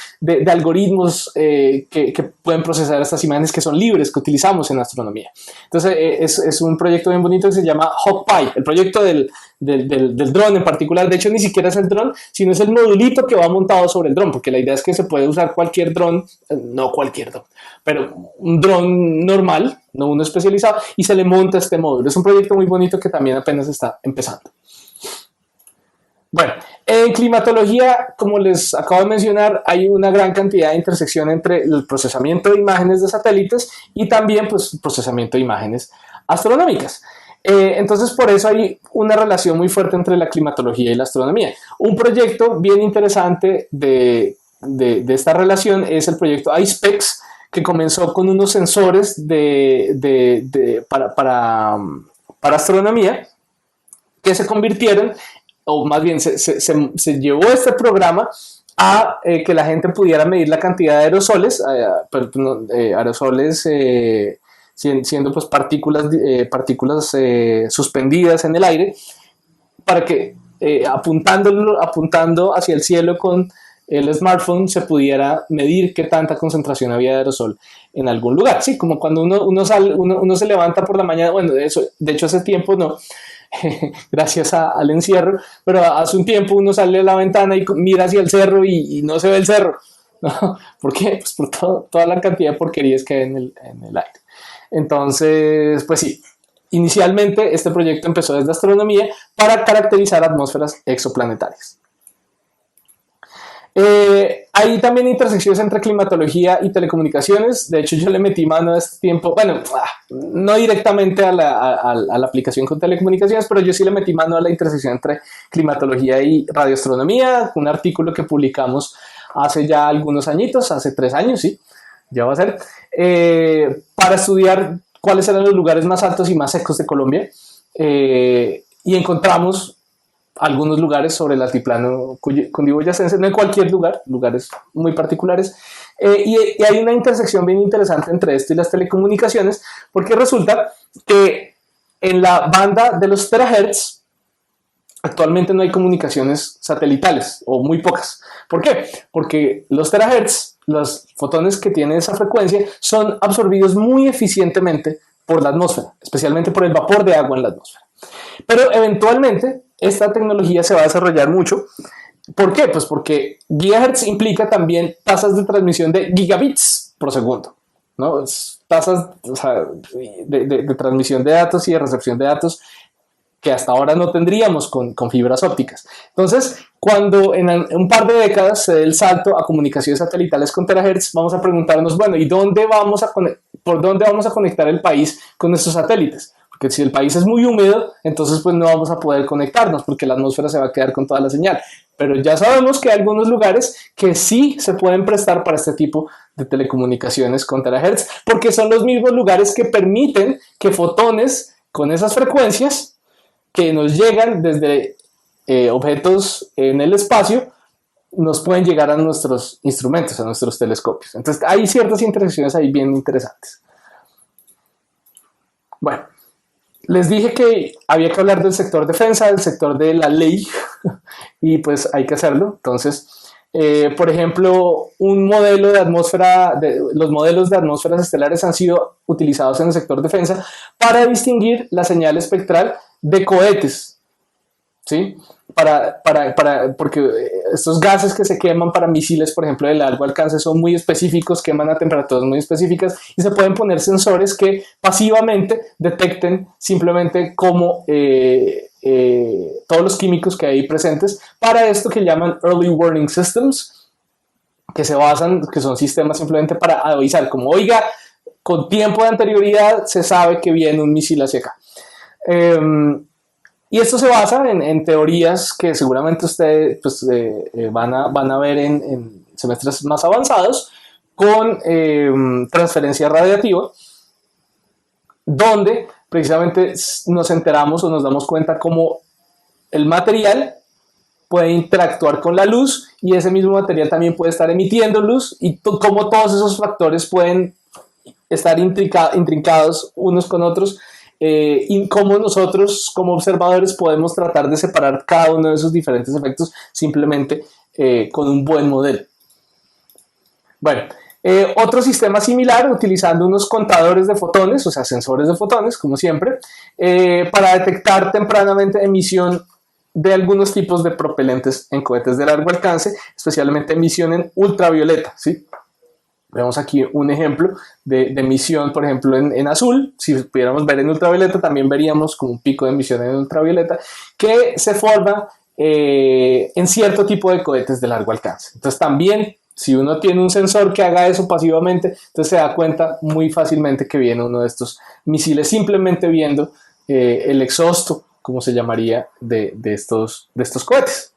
algoritmos que pueden procesar estas imágenes que son libres, que utilizamos en astronomía. Entonces es un proyecto bien bonito que se llama HawkPy, el proyecto del dron en particular. De hecho, ni siquiera es el dron, sino es el modulito que va montado sobre el dron, porque la idea es que se puede usar cualquier dron, no cualquier dron, pero un dron normal, no uno especializado, y se le monta este módulo. Es un proyecto muy bonito que también apenas está empezando. Bueno, en climatología, como les acabo de mencionar, hay una gran cantidad de intersección entre el procesamiento de imágenes de satélites y también, pues, el procesamiento de imágenes astronómicas. Entonces, por eso hay una relación muy fuerte entre la climatología y la astronomía. Un proyecto bien interesante de esta relación es el proyecto ICEPEX, que comenzó con unos sensores para astronomía que se convirtieron, o más bien se llevó este programa a que la gente pudiera medir la cantidad de aerosoles, siendo pues partículas suspendidas en el aire, para que apuntando hacia el cielo con el smartphone se pudiera medir qué tanta concentración había de aerosol en algún lugar. Sí, como cuando uno se levanta por la mañana, bueno, de hecho hace tiempo no, gracias al encierro, pero hace un tiempo uno sale a la ventana y mira hacia el cerro y no se ve el cerro. ¿No? ¿Por qué? Pues por toda la cantidad de porquerías que hay en el aire. Entonces, pues sí, inicialmente este proyecto empezó desde astronomía para caracterizar atmósferas exoplanetarias. Hay también intersecciones entre climatología y telecomunicaciones. De hecho, yo le metí mano a este tiempo, bueno, no directamente a la aplicación con telecomunicaciones, pero yo sí le metí mano a la intersección entre climatología y radioastronomía, un artículo que publicamos hace ya algunos añitos, hace 3 años, sí, ya va a ser, para estudiar cuáles eran los lugares más altos y más secos de Colombia, y encontramos algunos lugares sobre el altiplano cundiboyacense, no en cualquier lugar, lugares muy particulares, y hay una intersección bien interesante entre esto y las telecomunicaciones, porque resulta que en la banda de los terahertz actualmente no hay comunicaciones satelitales, o muy pocas. ¿Por qué? Porque los terahertz, los fotones que tienen esa frecuencia, son absorbidos muy eficientemente por la atmósfera, especialmente por el vapor de agua en la atmósfera. Pero eventualmente esta tecnología se va a desarrollar mucho. ¿Por qué? Pues porque gigahertz implica también tasas de transmisión de gigabits por segundo, ¿no? Tasas, o sea, de transmisión de datos y de recepción de datos que hasta ahora no tendríamos con fibras ópticas. Entonces, cuando en un par de décadas se dé el salto a comunicaciones satelitales con terahertz, vamos a preguntarnos, bueno, ¿y por dónde vamos a conectar el país con nuestros satélites? Porque si el país es muy húmedo, entonces pues no vamos a poder conectarnos porque la atmósfera se va a quedar con toda la señal. Pero ya sabemos que hay algunos lugares que sí se pueden prestar para este tipo de telecomunicaciones con terahertz, porque son los mismos lugares que permiten que fotones con esas frecuencias que nos llegan desde objetos en el espacio nos pueden llegar a nuestros instrumentos, a nuestros telescopios. Entonces hay ciertas intersecciones ahí bien interesantes. Bueno, les dije que había que hablar del sector defensa, del sector de la ley, y pues hay que hacerlo. Entonces, por ejemplo, un modelo de atmósfera, los modelos de atmósferas estelares han sido utilizados en el sector defensa para distinguir la señal espectral de cohetes, ¿sí? Porque estos gases que se queman para misiles, por ejemplo, de largo alcance, son muy específicos, queman a temperaturas muy específicas y se pueden poner sensores que pasivamente detecten simplemente cómo todos los químicos que hay presentes para esto que llaman Early Warning Systems, que son sistemas simplemente para avisar, como oiga, con tiempo de anterioridad se sabe que viene un misil hacia acá. Y esto se basa en teorías que seguramente ustedes pues, van a ver en semestres más avanzados con transferencia radiativa, donde precisamente nos enteramos o nos damos cuenta cómo el material puede interactuar con la luz y ese mismo material también puede estar emitiendo luz y cómo todos esos factores pueden estar intrincados unos con otros, y cómo nosotros como observadores podemos tratar de separar cada uno de esos diferentes efectos simplemente con un buen modelo. Bueno, otro sistema similar utilizando unos contadores de fotones, o sea, sensores de fotones, como siempre, para detectar tempranamente emisión de algunos tipos de propelentes en cohetes de largo alcance, especialmente emisión en ultravioleta, ¿sí? Vemos aquí un ejemplo de emisión, por ejemplo, en azul. Si pudiéramos ver en ultravioleta, también veríamos como un pico de emisión en ultravioleta que se forma en cierto tipo de cohetes de largo alcance. Entonces también, si uno tiene un sensor que haga eso pasivamente, entonces se da cuenta muy fácilmente que viene uno de estos misiles simplemente viendo el exhausto, como se llamaría, de estos cohetes.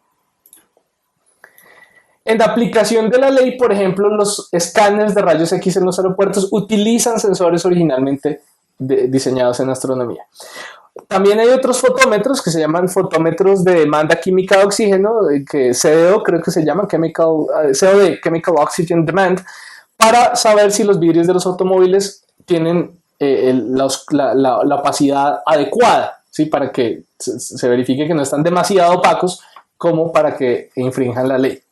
En la aplicación de la ley, por ejemplo, los escáneres de rayos X en los aeropuertos utilizan sensores originalmente diseñados en astronomía. También hay otros fotómetros que se llaman fotómetros de demanda química de oxígeno, que CDO creo que se llaman, COD, Chemical Oxygen Demand, para saber si los vidrios de los automóviles tienen la opacidad adecuada. ¿sí? Para que se verifique que no están demasiado opacos como para que infrinjan la ley.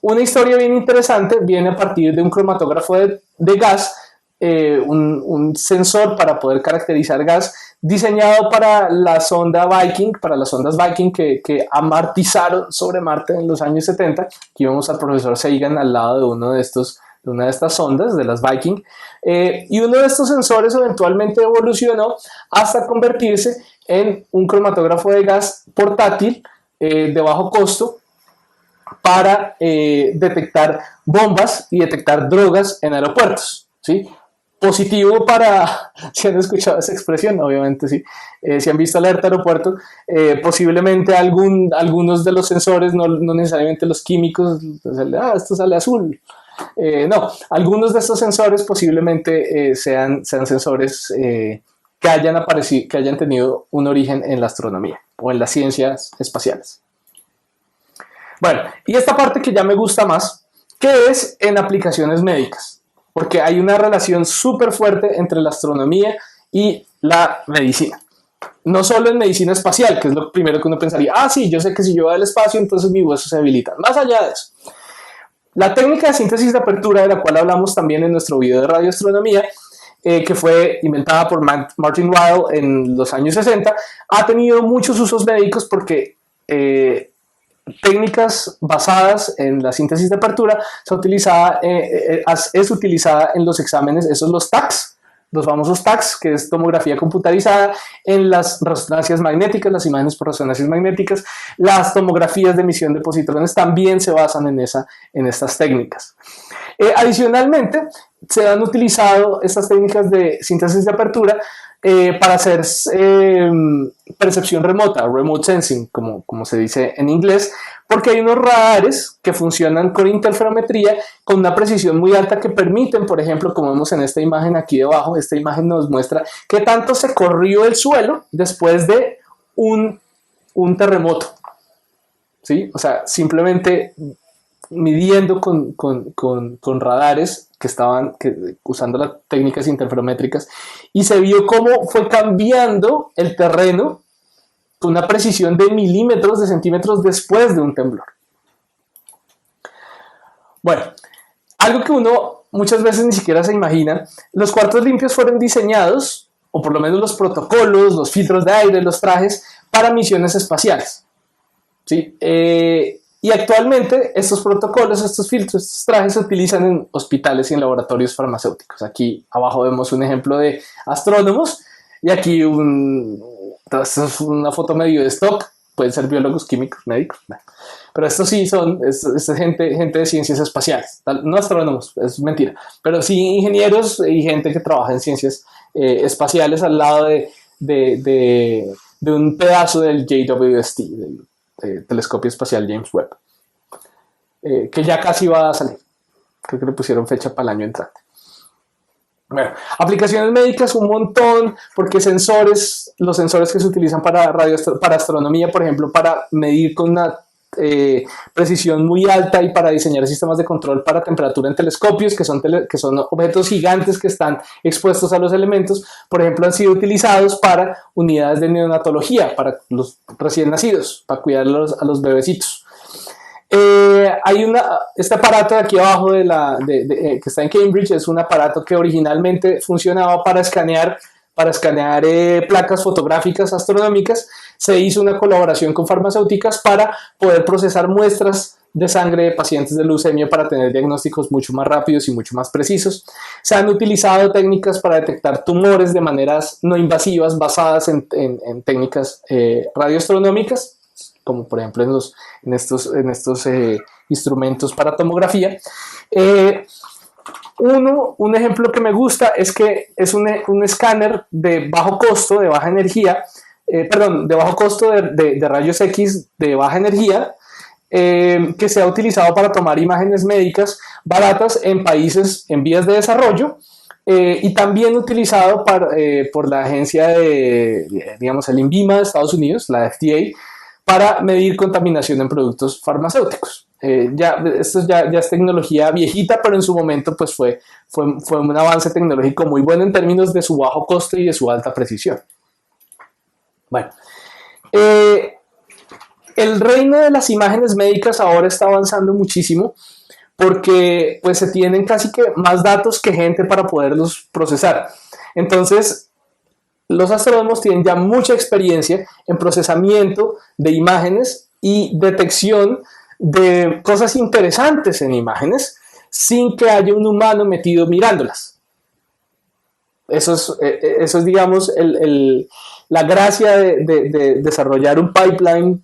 Una historia bien interesante viene a partir de un cromatógrafo de gas, un sensor para poder caracterizar gas diseñado para la sonda Viking, para las sondas Viking que amartizaron sobre Marte en los años 70. Aquí vemos al profesor Sagan al lado de una de estas sondas, de las Viking, y uno de estos sensores eventualmente evolucionó hasta convertirse en un cromatógrafo de gas portátil de bajo costo para detectar bombas y detectar drogas en aeropuertos, ¿sí? Positivo para, si han escuchado esa expresión, obviamente sí, si han visto alerta aeropuerto, posiblemente algunos de los sensores, no necesariamente los químicos, esto sale azul. No, algunos de estos sensores posiblemente sean sensores que hayan tenido un origen en la astronomía o en las ciencias espaciales. Bueno, y esta parte que ya me gusta más, que es en aplicaciones médicas, porque hay una relación súper fuerte entre la astronomía y la medicina. No solo en medicina espacial, que es lo primero que uno pensaría, sí, yo sé que si yo voy al espacio, entonces mi hueso se habilita. Más allá de eso, la técnica de síntesis de apertura, de la cual hablamos también en nuestro video de radioastronomía, que fue inventada por Martin Ryle en los años 60, ha tenido muchos usos médicos porque técnicas basadas en la síntesis de apertura es utilizada en los exámenes, esos los TACs, los famosos TACs, que es tomografía computarizada, en las resonancias magnéticas, las imágenes por resonancias magnéticas, las tomografías de emisión de positrones también se basan en estas técnicas. Adicionalmente, se han utilizado estas técnicas de síntesis de apertura para hacer percepción remota, remote sensing, como se dice en inglés, porque hay unos radares que funcionan con interferometría con una precisión muy alta que permiten, por ejemplo, como vemos en esta imagen aquí debajo, esta imagen nos muestra qué tanto se corrió el suelo después de un terremoto, ¿sí? O sea, simplemente midiendo con radares que estaban usando las técnicas interferométricas, y se vio cómo fue cambiando el terreno con una precisión de milímetros, de centímetros después de un temblor. Bueno, algo que uno muchas veces ni siquiera se imagina, los cuartos limpios fueron diseñados, o por lo menos los protocolos, los filtros de aire, los trajes, para misiones espaciales, ¿sí? Y actualmente estos protocolos, estos filtros, estos trajes se utilizan en hospitales y en laboratorios farmacéuticos. Aquí abajo vemos un ejemplo de astrónomos y aquí esto es una foto medio de stock, pueden ser biólogos, químicos, médicos, pero estos sí son gente de ciencias espaciales, no astrónomos, es mentira, pero sí ingenieros y gente que trabaja en ciencias espaciales al lado de un pedazo del JWST, del telescopio espacial James Webb, que ya casi va a salir. Creo que le pusieron fecha para el año entrante. Bueno, aplicaciones médicas un montón, porque los sensores que se utilizan para astronomía, por ejemplo, para medir con una precisión muy alta y para diseñar sistemas de control para temperatura en telescopios, que son objetos gigantes que están expuestos a los elementos, por ejemplo, han sido utilizados para unidades de neonatología, para los recién nacidos, para cuidar a los bebecitos. Hay este aparato de aquí abajo que está en Cambridge, es un aparato que originalmente funcionaba para escanear placas fotográficas astronómicas. Se hizo una colaboración con farmacéuticas para poder procesar muestras de sangre de pacientes de leucemia para tener diagnósticos mucho más rápidos y mucho más precisos. Se han utilizado técnicas para detectar tumores de maneras no invasivas basadas en técnicas radioastronómicas, como por ejemplo en estos instrumentos para tomografía. Un ejemplo que me gusta es que es un escáner de bajo costo, de baja energía, de bajo costo de rayos X de baja energía, que se ha utilizado para tomar imágenes médicas baratas en países en vías de desarrollo, y también utilizado por la agencia digamos, el INVIMA de Estados Unidos, la FDA, para medir contaminación en productos farmacéuticos. ya es tecnología viejita, pero en su momento pues fue un avance tecnológico muy bueno en términos de su bajo coste y de su alta precisión. Bueno, el reino de las imágenes médicas ahora está avanzando muchísimo porque pues se tienen casi que más datos que gente para poderlos procesar. Entonces, los astrónomos tienen ya mucha experiencia en procesamiento de imágenes y detección de cosas interesantes en imágenes sin que haya un humano metido mirándolas. Eso es digamos, la gracia de desarrollar un pipeline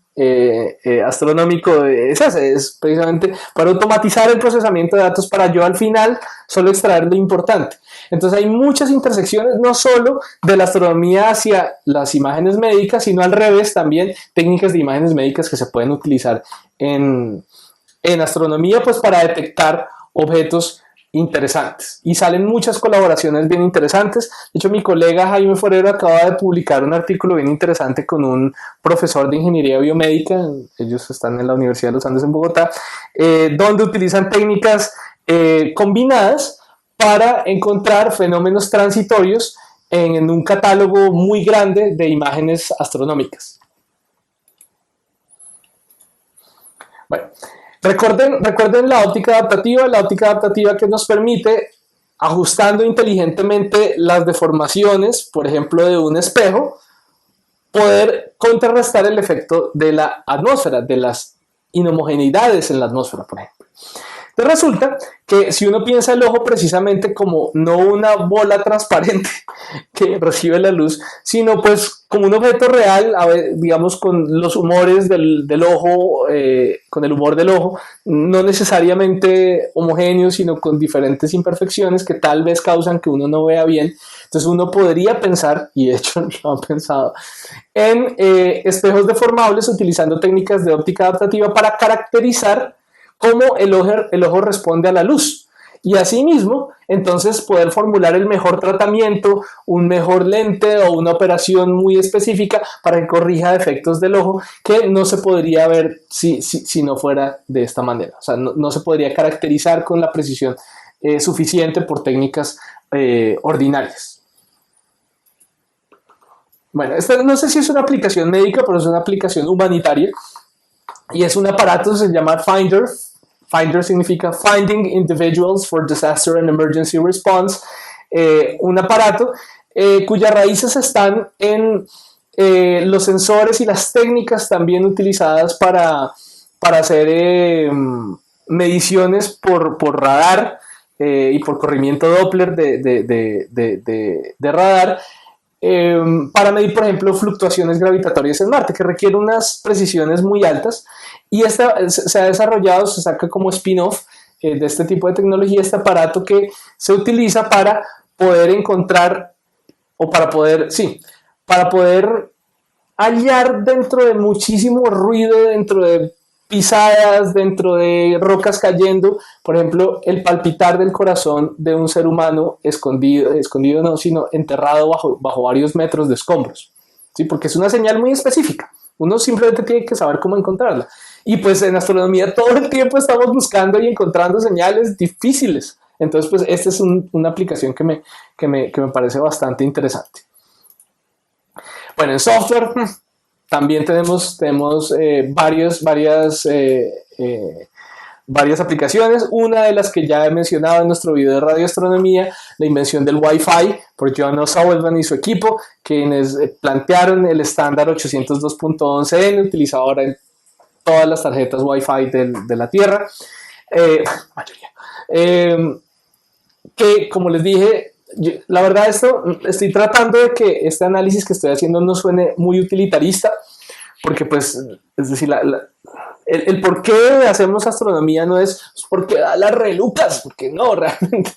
astronómico. Es precisamente para automatizar el procesamiento de datos para yo al final solo extraer lo importante. Entonces hay muchas intersecciones, no solo de la astronomía hacia las imágenes médicas, sino al revés también técnicas de imágenes médicas que se pueden utilizar en astronomía pues para detectar objetos interesantes, y salen muchas colaboraciones bien interesantes. De hecho, mi colega Jaime Forero acaba de publicar un artículo bien interesante con un profesor de ingeniería biomédica, ellos están en la Universidad de los Andes en Bogotá, donde utilizan técnicas combinadas para encontrar fenómenos transitorios en un catálogo muy grande de imágenes astronómicas. Bueno, recuerden la óptica adaptativa que nos permite, ajustando inteligentemente las deformaciones, por ejemplo, de un espejo, poder contrarrestar el efecto de la atmósfera, de las inhomogeneidades en la atmósfera, por ejemplo. Entonces resulta que si uno piensa el ojo precisamente como no una bola transparente que recibe la luz, sino pues como un objeto real, digamos con los humores del ojo, con el humor del ojo, no necesariamente homogéneo, sino con diferentes imperfecciones que tal vez causan que uno no vea bien. Entonces uno podría pensar, y de hecho lo han pensado, en espejos deformables utilizando técnicas de óptica adaptativa para caracterizar cómo el ojo responde a la luz, y asimismo entonces poder formular el mejor tratamiento, un mejor lente o una operación muy específica para que corrija defectos del ojo que no se podría ver si no fuera de esta manera. O sea, no se podría caracterizar con la precisión suficiente por técnicas ordinarias. Bueno, esta no sé si es una aplicación médica, pero es una aplicación humanitaria, y es un aparato que se llama Finder. Finder significa Finding Individuals for Disaster and Emergency Response. Un aparato cuyas raíces están en los sensores y las técnicas también utilizadas para hacer mediciones por radar y por corrimiento Doppler de radar, para medir, por ejemplo, fluctuaciones gravitatorias en Marte, que requiere unas precisiones muy altas. Y esta se ha desarrollado, se saca como spin-off de este tipo de tecnología, este aparato que se utiliza para poder encontrar, o para poder hallar dentro de muchísimo ruido, dentro de pisadas, dentro de rocas cayendo, por ejemplo, el palpitar del corazón de un ser humano escondido no, sino enterrado bajo varios metros de escombros, ¿sí? Porque es una señal muy específica. Uno simplemente tiene que saber cómo encontrarla. Y pues en astronomía todo el tiempo estamos buscando y encontrando señales difíciles. Entonces, pues esta es una aplicación que me parece bastante interesante. Bueno, en software también tenemos varias aplicaciones. Una de las que ya he mencionado en nuestro video de radioastronomía, la invención del Wi-Fi por John O'Sullivan y su equipo, quienes plantearon el estándar 802.11n, utilizado ahora en todas las tarjetas Wi-Fi de la Tierra. Que, como les dije, la verdad estoy tratando de que este análisis que estoy haciendo no suene muy utilitarista, porque pues, es decir, el por qué hacemos astronomía no es porque da las relucas, porque no, realmente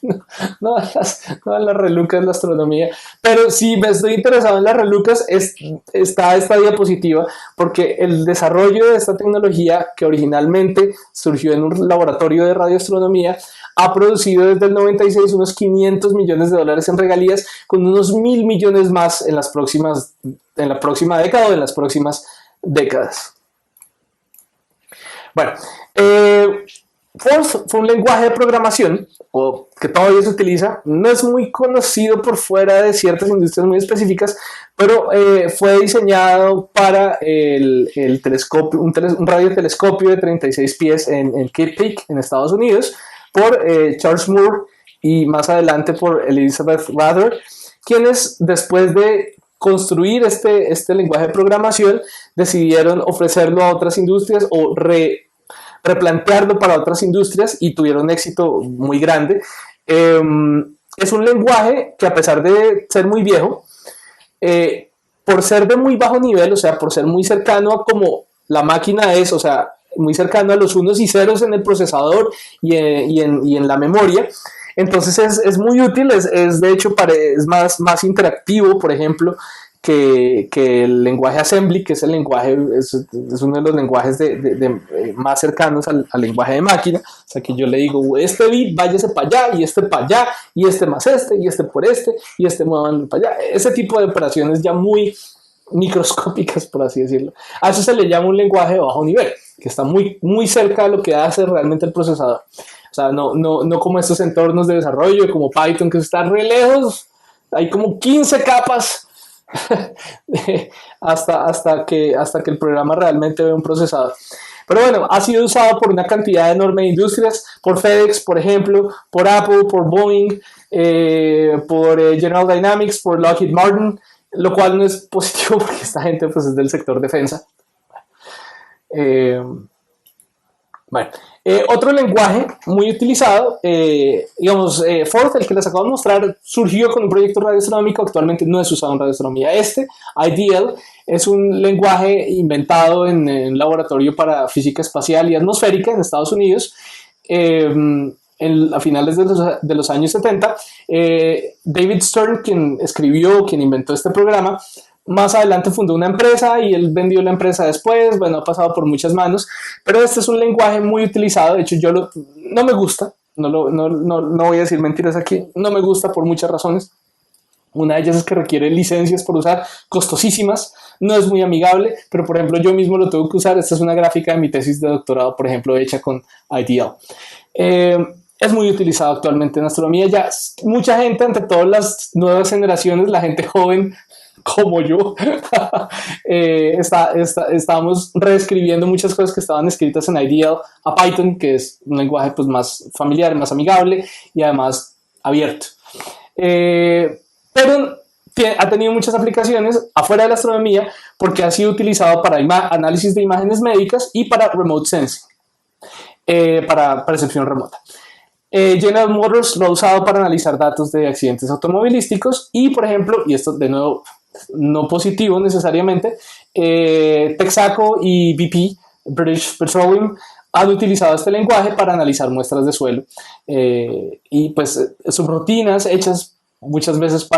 no da las relucas la astronomía, pero si me estoy interesado en las relucas está esta diapositiva, porque el desarrollo de esta tecnología, que originalmente surgió en un laboratorio de radioastronomía, ha producido desde el 96 unos $500 millones en regalías, con unos 1.000 millones más en la próxima década o en las próximas décadas. Bueno, Forth fue un lenguaje de programación o que todavía se utiliza, no es muy conocido por fuera de ciertas industrias muy específicas, pero fue diseñado para el telescopio, un radiotelescopio de 36 pies en Kitt Peak, en Estados Unidos, por Charles Moore y más adelante por Elizabeth Rather, quienes después de construir este lenguaje de programación decidieron ofrecerlo a otras industrias o replantearlo para otras industrias y tuvieron un éxito muy grande. Es un lenguaje que, a pesar de ser muy viejo, por ser de muy bajo nivel, o sea, por ser muy cercano a como la máquina es, o sea, muy cercano a los unos y ceros en el procesador y en la memoria, entonces es muy útil, de hecho es más interactivo, por ejemplo, que el lenguaje assembly, que es el lenguaje, es uno de los lenguajes más cercanos al lenguaje de máquina. O sea, que yo le digo, este bit váyase para allá, y este para allá, y este más este, y este por este, y este muevan para allá. Ese tipo de operaciones ya muy microscópicas, por así decirlo. A eso se le llama un lenguaje de bajo nivel, que está muy cerca de lo que hace realmente el procesador. O sea, no como estos entornos de desarrollo, como Python, que está re lejos. Hay como 15 capas hasta que el programa realmente ve un procesador. Pero bueno, ha sido usado por una cantidad enorme de industrias, por FedEx, por ejemplo, por Apple, por Boeing, por General Dynamics, por Lockheed Martin, lo cual no es positivo porque esta gente pues, es del sector defensa. Bueno, otro lenguaje muy utilizado, Forth, el que les acabo de mostrar, surgió con un proyecto radioastronómico, actualmente no es usado en radioastronomía. IDL, es un lenguaje inventado en un laboratorio para física espacial y atmosférica en Estados Unidos, a finales de los años 70. David Stern, quien inventó este programa, más adelante fundó una empresa y él vendió la empresa después. Bueno, ha pasado por muchas manos, pero este es un lenguaje muy utilizado. De hecho, no me gusta, no voy a decir mentiras aquí, no me gusta por muchas razones. Una de ellas es que requiere licencias por usar, costosísimas, no es muy amigable, pero por ejemplo yo mismo lo tengo que usar. Esta es una gráfica de mi tesis de doctorado, por ejemplo, hecha con IDL. Es muy utilizado actualmente en astronomía. Ya mucha gente, entre todas las nuevas generaciones, la gente joven como yo, estábamos reescribiendo muchas cosas que estaban escritas en IDL a Python, que es un lenguaje pues, más familiar, más amigable y además abierto. Pero ha tenido muchas aplicaciones afuera de la astronomía porque ha sido utilizado para análisis de imágenes médicas y para remote sensing, para percepción remota. General Motors lo ha usado para analizar datos de accidentes automovilísticos y, por ejemplo, y esto de nuevo no positivo necesariamente, Texaco y BP, British Petroleum, han utilizado este lenguaje para analizar muestras de suelo y pues subrutinas hechas muchas veces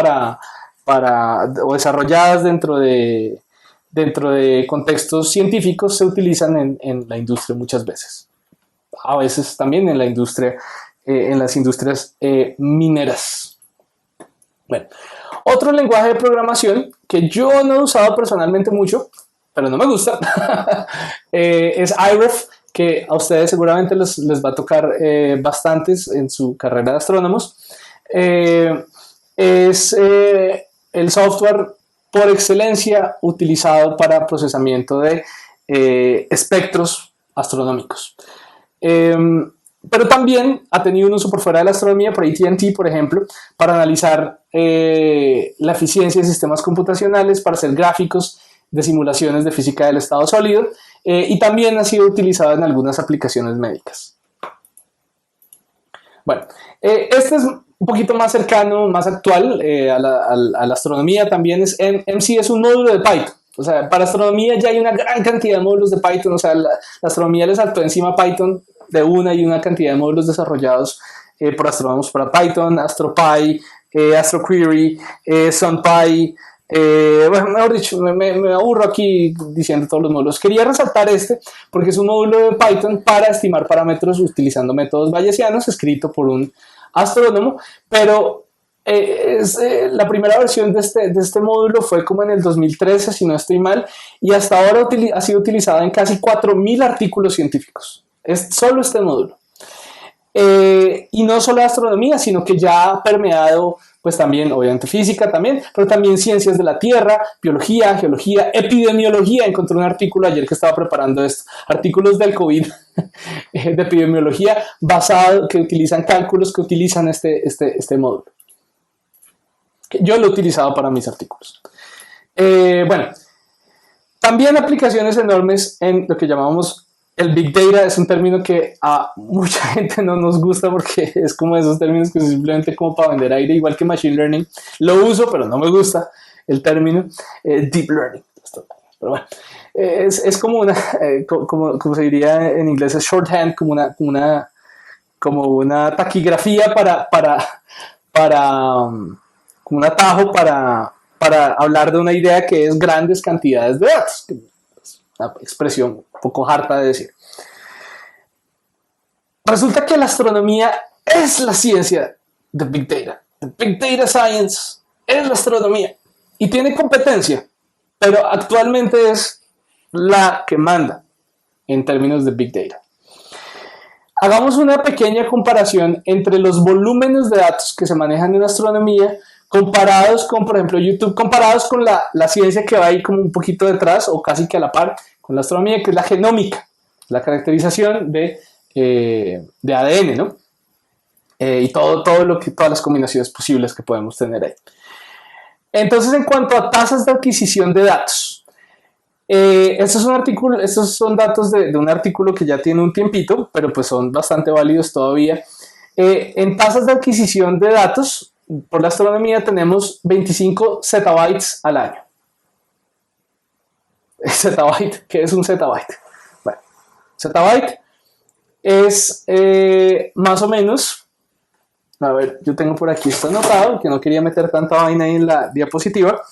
o desarrolladas dentro de contextos científicos se utilizan en la industria muchas veces. A veces también en la industria, en las industrias mineras. Bueno, otro lenguaje de programación que yo no he usado personalmente mucho, pero no me gusta, es IREF, que a ustedes seguramente les va a tocar bastantes en su carrera de astrónomos. Es el software por excelencia utilizado para procesamiento de espectros astronómicos. Pero también ha tenido un uso por fuera de la astronomía, por AT&T, por ejemplo, para analizar la eficiencia de sistemas computacionales, para hacer gráficos de simulaciones de física del estado sólido, y también ha sido utilizado en algunas aplicaciones médicas. Bueno, este es un poquito más cercano, más actual a la astronomía. También MC es un módulo de Python. O sea, para astronomía ya hay una gran cantidad de módulos de Python. O sea, la astronomía le saltó encima a Python de una cantidad de módulos desarrollados por astrónomos para Python, AstroPy, AstroQuery, SunPy. Bueno, mejor dicho, me aburro aquí diciendo todos los módulos. Quería resaltar este porque es un módulo de Python para estimar parámetros utilizando métodos bayesianos, escrito por un astrónomo, pero La primera versión de este módulo fue como en el 2013, si no estoy mal, y hasta ahora ha sido utilizada en casi 4.000 artículos científicos. Es solo este módulo. Y no solo astronomía, sino que ya ha permeado pues también, obviamente física también, pero también ciencias de la Tierra, biología, geología, epidemiología. Encontré un artículo ayer que estaba preparando esto, artículos del COVID de epidemiología basado, que utilizan cálculos que utilizan este módulo. Yo lo he utilizado para mis artículos. Bueno, también aplicaciones enormes en lo que llamamos el Big Data. Es un término que a mucha gente no nos gusta porque es como esos términos que simplemente como para vender aire, igual que Machine Learning. Lo uso, pero no me gusta el término Deep Learning. Pero bueno, es como una, como se diría en inglés, es shorthand, como una taquigrafía como un atajo para hablar de una idea que es grandes cantidades de datos. Una expresión un poco harta de decir. Resulta que la astronomía es la ciencia de Big Data. The Big Data Science es la astronomía y tiene competencia, pero actualmente es la que manda en términos de Big Data. Hagamos una pequeña comparación entre los volúmenes de datos que se manejan en astronomía comparados con, por ejemplo, YouTube, comparados con la ciencia que va ahí como un poquito detrás o casi que a la par con la astronomía, que es la genómica, la caracterización de ADN, ¿no? Y todas las combinaciones posibles que podemos tener ahí. Entonces, en cuanto a tasas de adquisición de datos, estos son datos de un artículo que ya tiene un tiempito, pero pues son bastante válidos todavía. En tasas de adquisición de datos, por la astronomía tenemos 25 zettabytes al año. Zettabyte, ¿qué es un zettabyte? Bueno, zettabyte es más o menos, a ver, yo tengo por aquí esto anotado, que no quería meter tanta vaina ahí en la diapositiva.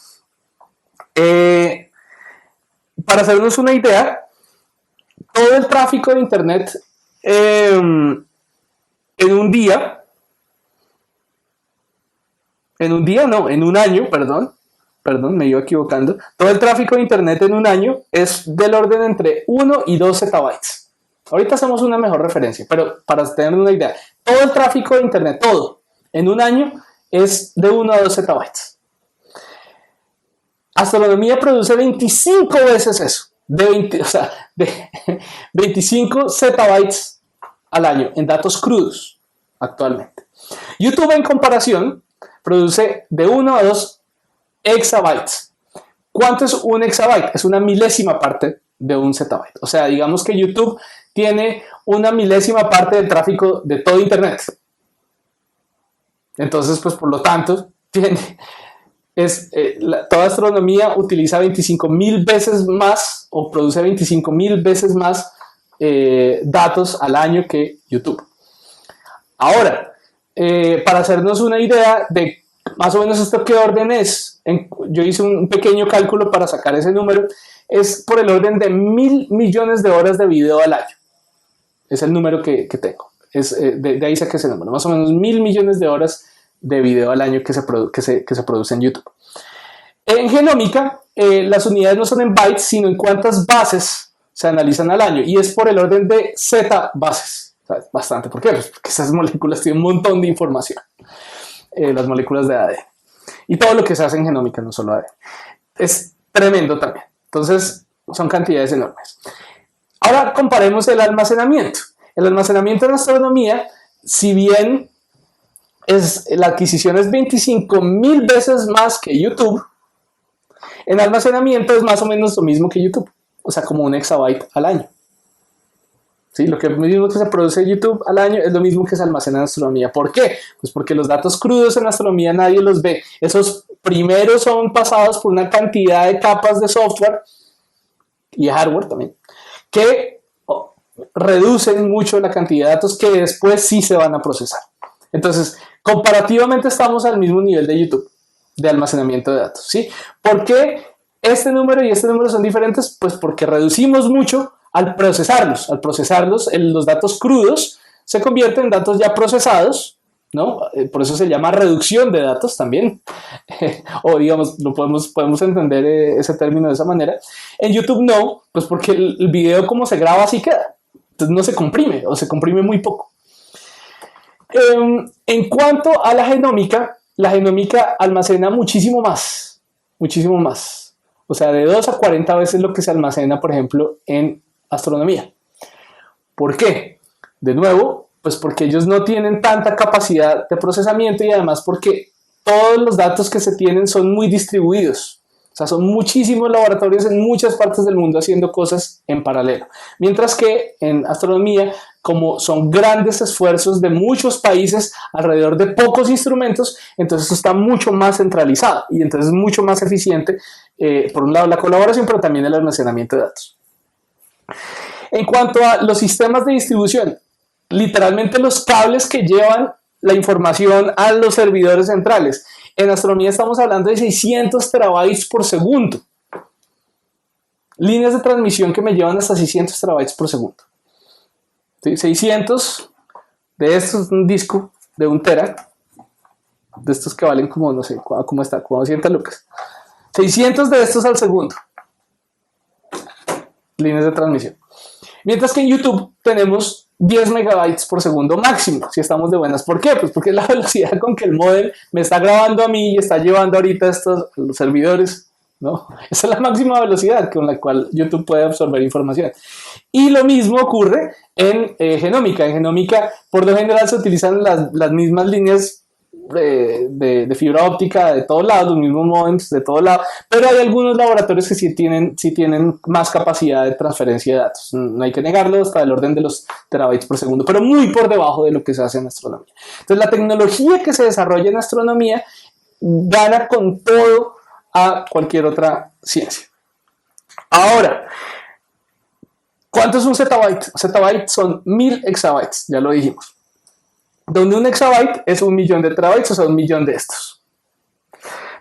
Para hacernos una idea, todo el tráfico de internet en un año, perdón, me iba equivocando. Todo el tráfico de internet en un año es del orden entre 1 y 2 zettabytes. Ahorita hacemos una mejor referencia, pero para tener una idea, todo el tráfico de internet, todo, en un año es de 1 a 2 zettabytes. Astronomía produce 25 veces eso, de 25 zettabytes al año en datos crudos actualmente. YouTube, en comparación, produce de 1 a 2 exabytes. ¿Cuánto es un exabyte? Es una milésima parte de un zettabyte. O sea, digamos que YouTube tiene una milésima parte del tráfico de todo Internet. Entonces, pues por lo tanto, toda astronomía utiliza 25.000 veces más o produce 25.000 veces más datos al año que YouTube. Ahora, para hacernos una idea de más o menos esto qué orden es, yo hice un pequeño cálculo para sacar ese número, es por el orden de 1.000 millones de horas de video al año. Es el número que tengo. De ahí saqué ese número. Más o menos 1.000 millones de horas de video al año que se produce en YouTube. En genómica, las unidades no son en bytes, sino en cuántas bases se analizan al año. Y es por el orden de Z bases. O sea, bastante. ¿Por qué? Pues porque esas moléculas tienen un montón de información. Las moléculas de ADN. Y todo lo que se hace en genómica, no solo ADN. Es tremendo también. Entonces, son cantidades enormes. Ahora comparemos el almacenamiento. El almacenamiento en astronomía, si bien la adquisición es 25.000 veces más que YouTube, en almacenamiento es más o menos lo mismo que YouTube. O sea, como un exabyte al año. ¿Sí? Lo mismo que se produce en YouTube al año es lo mismo que se almacena en astronomía. ¿Por qué? Pues porque los datos crudos en astronomía nadie los ve. Esos primeros son pasados por una cantidad de capas de software y hardware también, que reducen mucho la cantidad de datos que después sí se van a procesar. Entonces, comparativamente estamos al mismo nivel de YouTube, de almacenamiento de datos. ¿Sí? ¿Por qué este número y este número son diferentes? Pues porque reducimos mucho al procesarlos, los datos crudos se convierten en datos ya procesados ¿no? Por eso se llama reducción de datos también, o digamos, podemos entender ese término de esa manera. En YouTube no, pues porque el video como se graba así queda, entonces no se comprime o se comprime muy poco. En cuanto a la genómica almacena muchísimo más, o sea, de 2 a 40 veces lo que se almacena, por ejemplo, en astronomía. ¿Por qué? De nuevo, pues porque ellos no tienen tanta capacidad de procesamiento y además porque todos los datos que se tienen son muy distribuidos. O sea, son muchísimos laboratorios en muchas partes del mundo haciendo cosas en paralelo. Mientras que en astronomía, como son grandes esfuerzos de muchos países alrededor de pocos instrumentos, entonces esto está mucho más centralizado y entonces es mucho más eficiente, por un lado la colaboración, pero también el almacenamiento de datos. En cuanto a los sistemas de distribución, literalmente los cables que llevan la información a los servidores centrales. En astronomía estamos hablando de 600 terabytes por segundo. Líneas de transmisión que me llevan hasta 600 terabytes por segundo. ¿Sí? 600 de estos, un disco de 1 tera, de estos que valen como, no sé, ¿cómo está? Como 200 lucas. 600 de estos al segundo. Líneas de transmisión. Mientras que en YouTube tenemos 10 megabytes por segundo máximo, si estamos de buenas. ¿Por qué? Pues porque es la velocidad con que el modem me está grabando a mí y está llevando ahorita los servidores, ¿no? Esa es la máxima velocidad con la cual YouTube puede absorber información. Y lo mismo ocurre en genómica. En genómica, por lo general, se utilizan las mismas líneas de fibra óptica de todos lados, los mismos modems de todos lados, pero hay algunos laboratorios que sí tienen más capacidad de transferencia de datos. No hay que negarlo, hasta el orden de los terabytes por segundo, pero muy por debajo de lo que se hace en astronomía. Entonces, la tecnología que se desarrolla en astronomía gana con todo a cualquier otra ciencia. Ahora, ¿cuánto es un zettabyte? Un zettabyte son 1000 exabytes, ya lo dijimos. Donde un exabyte es 1.000.000 de terabytes, o sea, 1.000.000 de estos.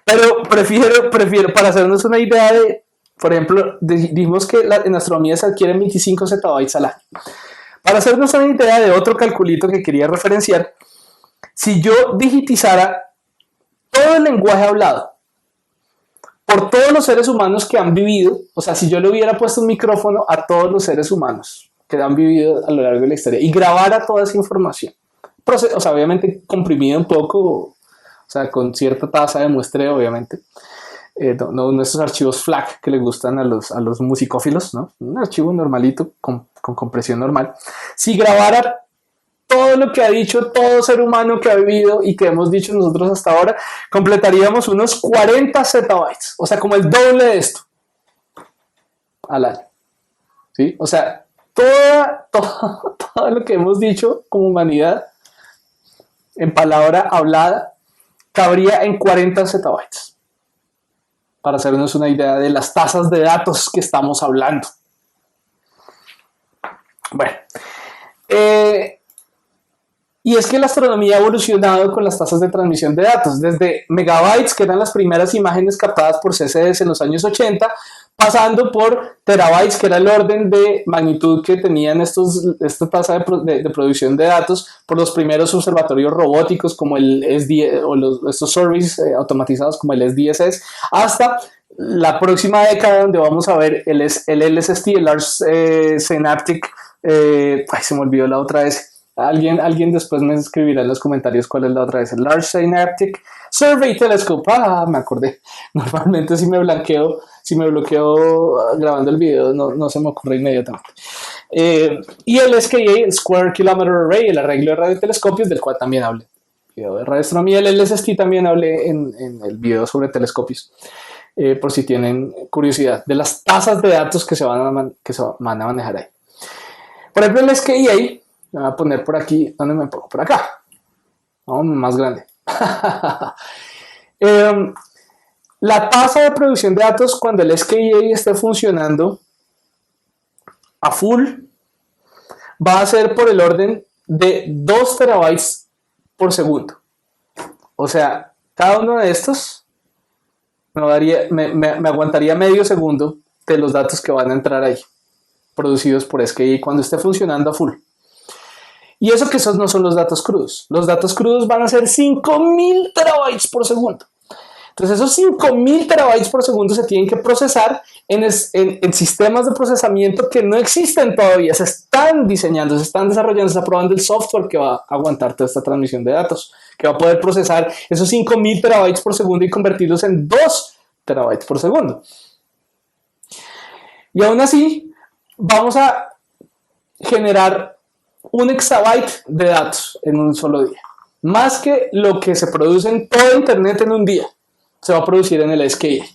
Pero prefiero, para hacernos una idea de, por ejemplo, dijimos que en astronomía se adquieren 25 zettabytes al año. Para hacernos una idea de otro calculito que quería referenciar, si yo digitizara todo el lenguaje hablado por todos los seres humanos que han vivido, o sea, si yo le hubiera puesto un micrófono a todos los seres humanos que han vivido a lo largo de la historia y grabara toda esa información, o sea, obviamente comprimida un poco, o sea, con cierta tasa de muestreo, obviamente, no esos archivos FLAC que le gustan a los musicófilos, ¿no? Un archivo normalito con compresión normal. Si grabara todo lo que ha dicho todo ser humano que ha vivido y que hemos dicho nosotros hasta ahora, completaríamos unos 40 zettabytes, o sea, como el doble de esto al año, ¿sí? O sea, todo lo que hemos dicho como humanidad en palabra hablada cabría en 40 zettabytes, para hacernos una idea de las tasas de datos que estamos hablando. Bueno, y es que la astronomía ha evolucionado con las tasas de transmisión de datos, desde megabytes, que eran las primeras imágenes captadas por CCS en los años 80, pasando por terabytes, que era el orden de magnitud que tenían esta tasa de producción de datos por los primeros observatorios robóticos como el SDS, o estos surveys automatizados como el SDSS, hasta la próxima década, donde vamos a ver el LSST, el Large Synaptic, se me olvidó la otra vez. Alguien después me escribirá en los comentarios cuál es la otra vez. El Large Synaptic Survey Telescope. Me acordé. Normalmente si me bloqueo grabando el video, no se me ocurre inmediatamente. Y el SKA, el Square Kilometer Array, el arreglo de radiotelescopios, del cual también hablé. Video de radioastronomía. El LSST también hablé en el video sobre telescopios. Por si tienen curiosidad de las tasas de datos que se van a manejar ahí. Por ejemplo, el SKA, me voy a poner por aquí, ¿dónde me pongo? Por acá, no, más grande. La tasa de producción de datos cuando el SKA esté funcionando a full va a ser por el orden de 2 terabytes por segundo. O sea, cada uno de estos me aguantaría medio segundo de los datos que van a entrar ahí, producidos por SKA cuando esté funcionando a full. Y eso que esos no son los datos crudos. Los datos crudos van a ser 5000 terabytes por segundo. Entonces esos 5000 terabytes por segundo se tienen que procesar en sistemas de procesamiento que no existen todavía, se están diseñando, se están desarrollando, se está probando el software que va a aguantar toda esta transmisión de datos, que va a poder procesar esos 5000 terabytes por segundo y convertirlos en 2 terabytes por segundo. Y aún así, vamos a generar 1 exabyte de datos en un solo día, más que lo que se produce en todo Internet en un día se va a producir en el scale.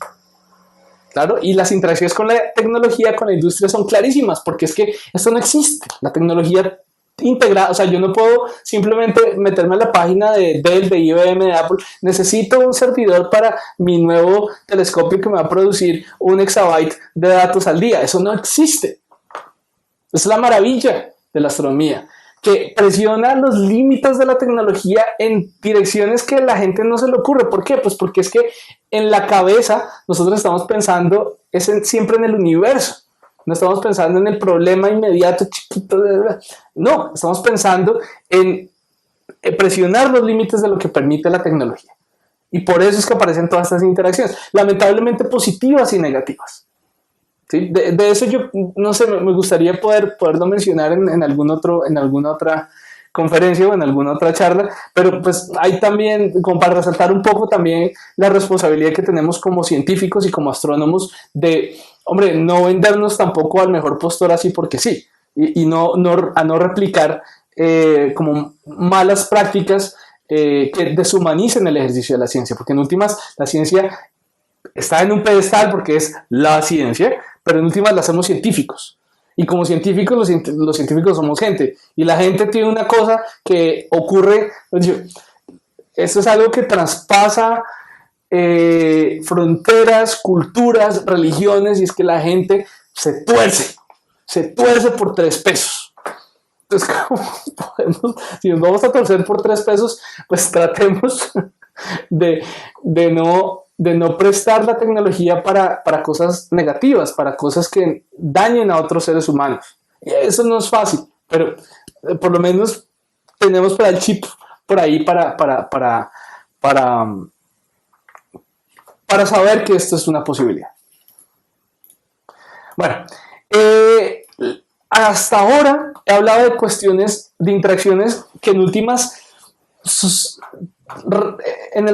Claro, y las interacciones con la tecnología, con la industria son clarísimas, porque es que esto no existe. La tecnología integrada, o sea, yo no puedo simplemente meterme a la página de Dell, de IBM, de Apple. Necesito un servidor para mi nuevo telescopio que me va a producir 1 exabyte de datos al día. Eso no existe. Es la maravilla de la astronomía, que presiona los límites de la tecnología en direcciones que la gente no se le ocurre. ¿Por qué? Pues porque es que en la cabeza nosotros estamos pensando siempre en el universo. No estamos pensando en el problema inmediato, chiquito. No, estamos pensando en presionar los límites de lo que permite la tecnología. Y por eso es que aparecen todas estas interacciones, lamentablemente positivas y negativas. ¿Sí? De eso yo, no sé, me gustaría poderlo mencionar en alguna otra conferencia o en alguna otra charla, pero pues hay también, como para resaltar un poco también la responsabilidad que tenemos como científicos y como astrónomos de, hombre, no vendernos tampoco al mejor postor así porque sí, y no replicar como malas prácticas que deshumanicen el ejercicio de la ciencia, porque en últimas la ciencia está en un pedestal porque es la ciencia, pero en últimas la hacemos científicos. Y como científicos, los científicos somos gente. Y la gente tiene una cosa que ocurre, esto es algo que traspasa fronteras, culturas, religiones, y es que la gente se tuerce por 3 pesos. Entonces, ¿cómo podemos? Si nos vamos a torcer por 3 pesos, pues tratemos de no prestar la tecnología para cosas negativas, para cosas que dañen a otros seres humanos. Y eso no es fácil, pero por lo menos tenemos para el chip por ahí para saber que esto es una posibilidad. Bueno, hasta ahora he hablado de cuestiones, de interacciones que en últimas en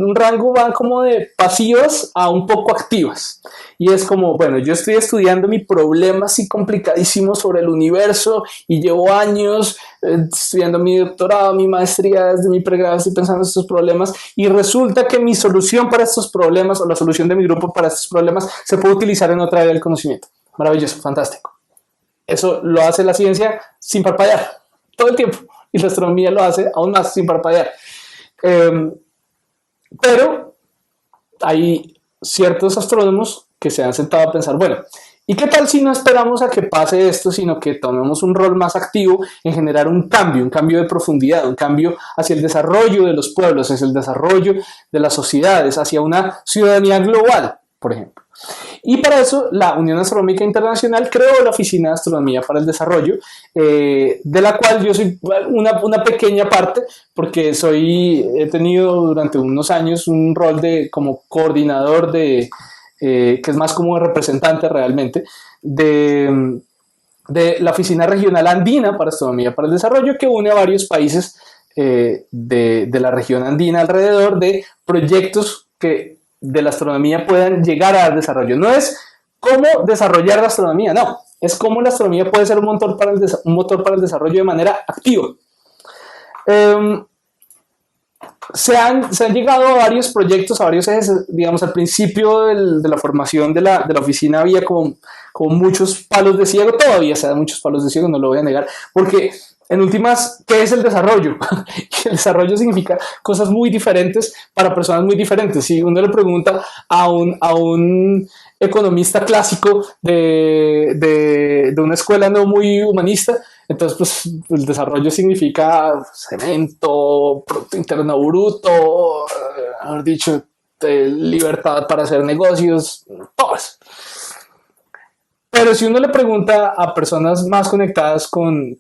un rango van como de pasivas a un poco activas, y es como, bueno, yo estoy estudiando mi problema así complicadísimo sobre el universo y llevo años estudiando mi doctorado, mi maestría, desde mi pregrado estoy pensando en estos problemas, y resulta que mi solución para estos problemas, o la solución de mi grupo para estos problemas, se puede utilizar en otra área del conocimiento. Maravilloso, fantástico. Eso lo hace la ciencia sin parpadear todo el tiempo, y la astronomía lo hace aún más sin parpadear. Pero hay ciertos astrónomos que se han sentado a pensar, bueno, ¿y qué tal si no esperamos a que pase esto, sino que tomemos un rol más activo en generar un cambio de profundidad, un cambio hacia el desarrollo de los pueblos, hacia el desarrollo de las sociedades, hacia una ciudadanía global, por ejemplo? Y para eso la Unión Astronómica Internacional creó la Oficina de Astronomía para el Desarrollo, de la cual yo soy una pequeña parte, porque he tenido durante unos años un rol como coordinador que es más como representante realmente, de la Oficina Regional Andina para Astronomía para el Desarrollo, que une a varios países de la región andina alrededor de proyectos que de la astronomía puedan llegar a dar desarrollo. No es cómo desarrollar la astronomía, no, es cómo la astronomía puede ser un motor para el desarrollo de manera activa. Se han llegado a varios proyectos, a varios ejes. Digamos, al principio de la formación de la oficina había como muchos palos de ciego, todavía se dan muchos palos de ciego, no lo voy a negar, porque en últimas, ¿qué es el desarrollo? El desarrollo significa cosas muy diferentes para personas muy diferentes. Si uno le pregunta a un economista clásico de una escuela no muy humanista, entonces pues el desarrollo significa cemento, Producto Interno Bruto, haber dicho, libertad para hacer negocios, todo eso. Pero si uno le pregunta a personas más conectadas con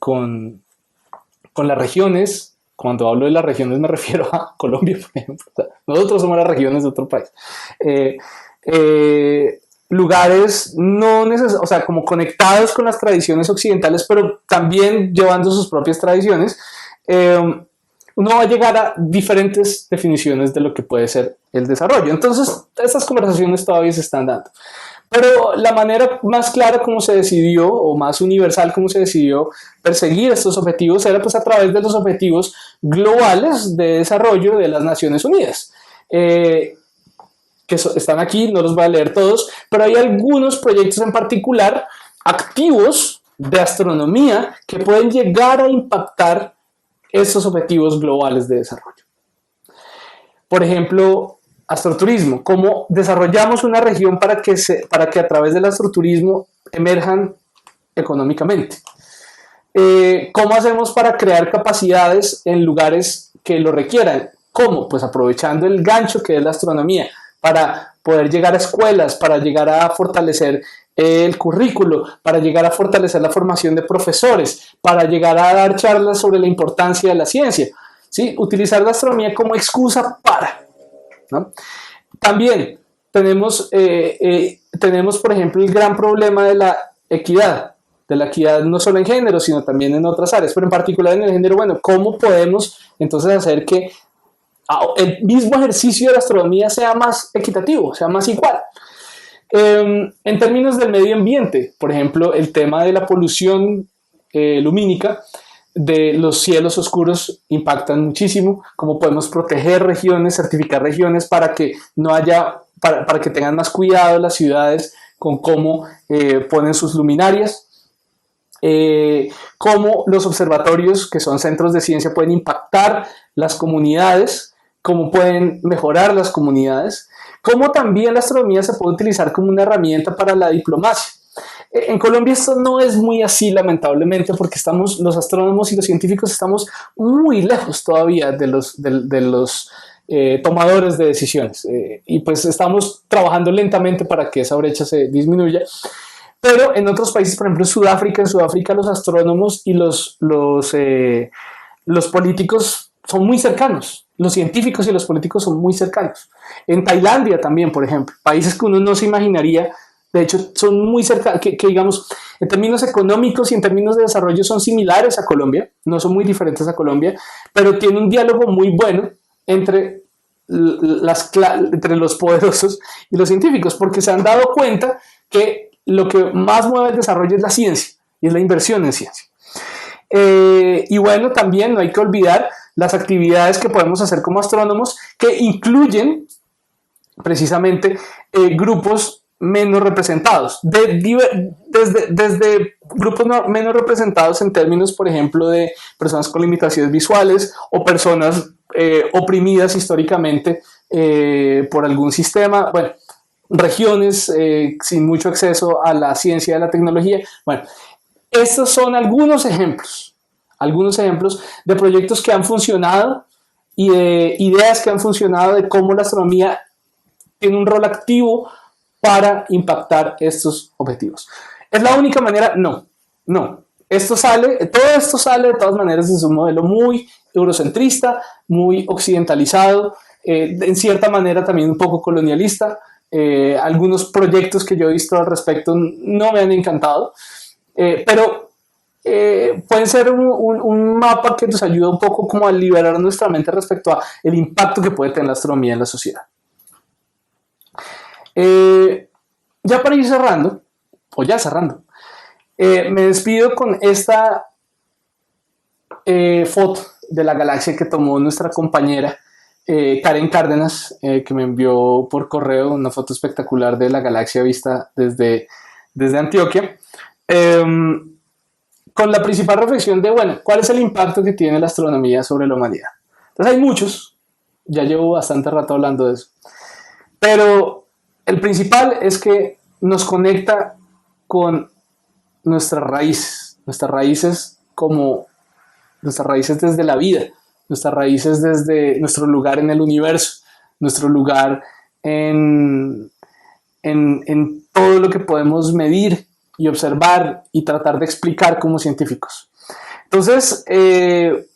las regiones, cuando hablo de las regiones me refiero a Colombia, por ejemplo. O sea, nosotros somos las regiones de otro país. Eh, lugares no necesariamente, o sea, como conectados con las tradiciones occidentales, pero también llevando sus propias tradiciones, uno va a llegar a diferentes definiciones de lo que puede ser el desarrollo. Entonces, estas conversaciones todavía se están dando. Pero la manera más clara como se decidió, o más universal como se decidió perseguir estos objetivos, era pues a través de los objetivos globales de desarrollo de las Naciones Unidas. Que están aquí, no los voy a leer todos, pero hay algunos proyectos en particular activos de astronomía que pueden llegar a impactar estos objetivos globales de desarrollo. Por ejemplo, astroturismo, cómo desarrollamos una región para que a través del astroturismo emerjan económicamente. ¿Cómo hacemos para crear capacidades en lugares que lo requieran? ¿Cómo? Pues aprovechando el gancho que es la astronomía para poder llegar a escuelas, para llegar a fortalecer el currículo, para llegar a fortalecer la formación de profesores, para llegar a dar charlas sobre la importancia de la ciencia. ¿Sí? Utilizar la astronomía como excusa para, ¿no? También tenemos, por ejemplo, el gran problema de la equidad no solo en género, sino también en otras áreas, pero en particular en el género. Bueno, ¿cómo podemos entonces hacer que el mismo ejercicio de la astronomía sea más equitativo, sea más igual? En términos del medio ambiente, por ejemplo, el tema de la polución lumínica de los cielos oscuros impactan muchísimo. Cómo podemos proteger regiones, certificar regiones para que no haya, para que tengan más cuidado las ciudades con cómo ponen sus luminarias. Cómo los observatorios, que son centros de ciencia, pueden impactar las comunidades, cómo pueden mejorar las comunidades, cómo también la astronomía se puede utilizar como una herramienta para la diplomacia. En Colombia esto no es muy así, lamentablemente, porque los astrónomos y los científicos estamos muy lejos todavía de los tomadores de decisiones, y pues estamos trabajando lentamente para que esa brecha se disminuya. Pero en otros países, por ejemplo en Sudáfrica los astrónomos y los políticos son muy cercanos. Los científicos y los políticos son muy cercanos. En Tailandia también, por ejemplo, países que uno no se imaginaría, de hecho son muy cercanos, que digamos, en términos económicos y en términos de desarrollo son similares a Colombia, no son muy diferentes a Colombia, pero tiene un diálogo muy bueno entre los poderosos y los científicos, porque se han dado cuenta que lo que más mueve el desarrollo es la ciencia y es la inversión en ciencia. Y bueno, también no hay que olvidar las actividades que podemos hacer como astrónomos, que incluyen precisamente grupos menos representados, desde grupos menos representados en términos, por ejemplo, de personas con limitaciones visuales o personas oprimidas históricamente por algún sistema. Bueno, regiones sin mucho acceso a la ciencia y a la tecnología. Bueno, estos son algunos ejemplos de proyectos que han funcionado y de ideas que han funcionado de cómo la astronomía tiene un rol activo para impactar estos objetivos. ¿Es la única manera? No. Todo esto sale de todas maneras de un modelo muy eurocentrista, muy occidentalizado, en cierta manera también un poco colonialista. Algunos proyectos que yo he visto al respecto no me han encantado, pero pueden ser un mapa que nos ayuda un poco como a liberar nuestra mente respecto a el impacto que puede tener la astronomía en la sociedad. Ya para ir cerrando, me despido con esta foto de la galaxia que tomó nuestra compañera Karen Cárdenas, que me envió por correo una foto espectacular de la galaxia vista desde Antioquia, con la principal reflexión de, bueno, ¿cuál es el impacto que tiene la astronomía sobre la humanidad? Entonces hay muchos, ya llevo bastante rato hablando de eso, pero el principal es que nos conecta con nuestras raíces desde la vida, nuestras raíces desde nuestro lugar en el universo, nuestro lugar en todo lo que podemos medir y observar y tratar de explicar como científicos. Entonces, el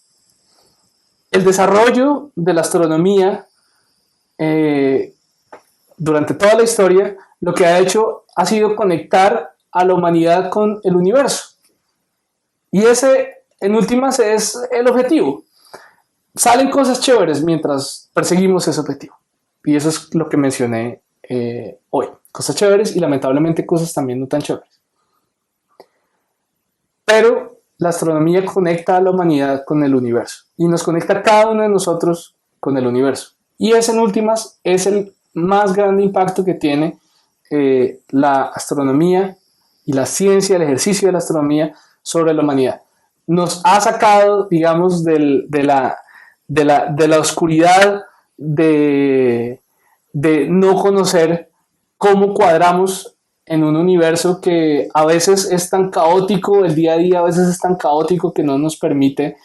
desarrollo de la astronomía durante toda la historia lo que ha hecho ha sido conectar a la humanidad con el universo. Y ese, en últimas, es el objetivo. Salen cosas chéveres mientras perseguimos ese objetivo. Y eso es lo que mencioné hoy. Cosas chéveres y lamentablemente cosas también no tan chéveres. Pero la astronomía conecta a la humanidad con el universo y nos conecta a cada uno de nosotros con el universo. Y ese, en últimas, es el más grande impacto que tiene la astronomía y la ciencia, el ejercicio de la astronomía sobre la humanidad. Nos ha sacado, digamos, de la oscuridad de no conocer cómo cuadramos en un universo que a veces es tan caótico, el día a día a veces es tan caótico que no nos permite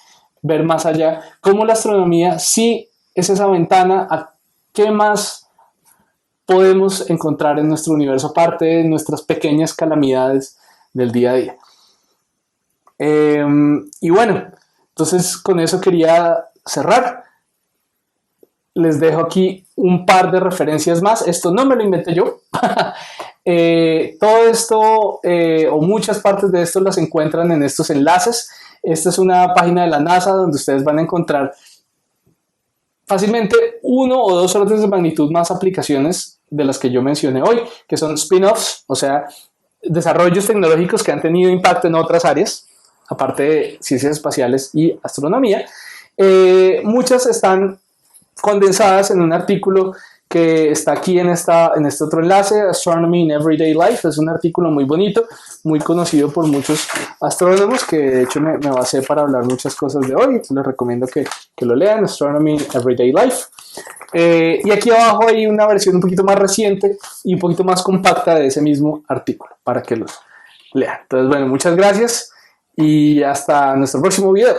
ver más allá. Cómo la astronomía sí es esa ventana a qué más podemos encontrar en nuestro universo, aparte de nuestras pequeñas calamidades del día a día. Y bueno, entonces con eso quería cerrar. Les dejo aquí un par de referencias más. Esto no me lo inventé yo. Todo esto o muchas partes de esto las encuentran en estos enlaces. Esta es una página de la NASA donde ustedes van a encontrar fácilmente 1 o 2 órdenes de magnitud más aplicaciones de las que yo mencioné hoy, que son spin-offs, o sea, desarrollos tecnológicos que han tenido impacto en otras áreas, aparte de ciencias espaciales y astronomía. Muchas están condensadas en un artículo que está aquí en este otro enlace, Astronomy in Everyday Life. Es un artículo muy bonito, muy conocido por muchos astrónomos, que de hecho me basé para hablar muchas cosas de hoy. Les recomiendo que lo lean, Astronomy in Everyday Life. Y aquí abajo hay una versión un poquito más reciente y un poquito más compacta de ese mismo artículo para que los lean. Entonces, bueno, muchas gracias y hasta nuestro próximo video.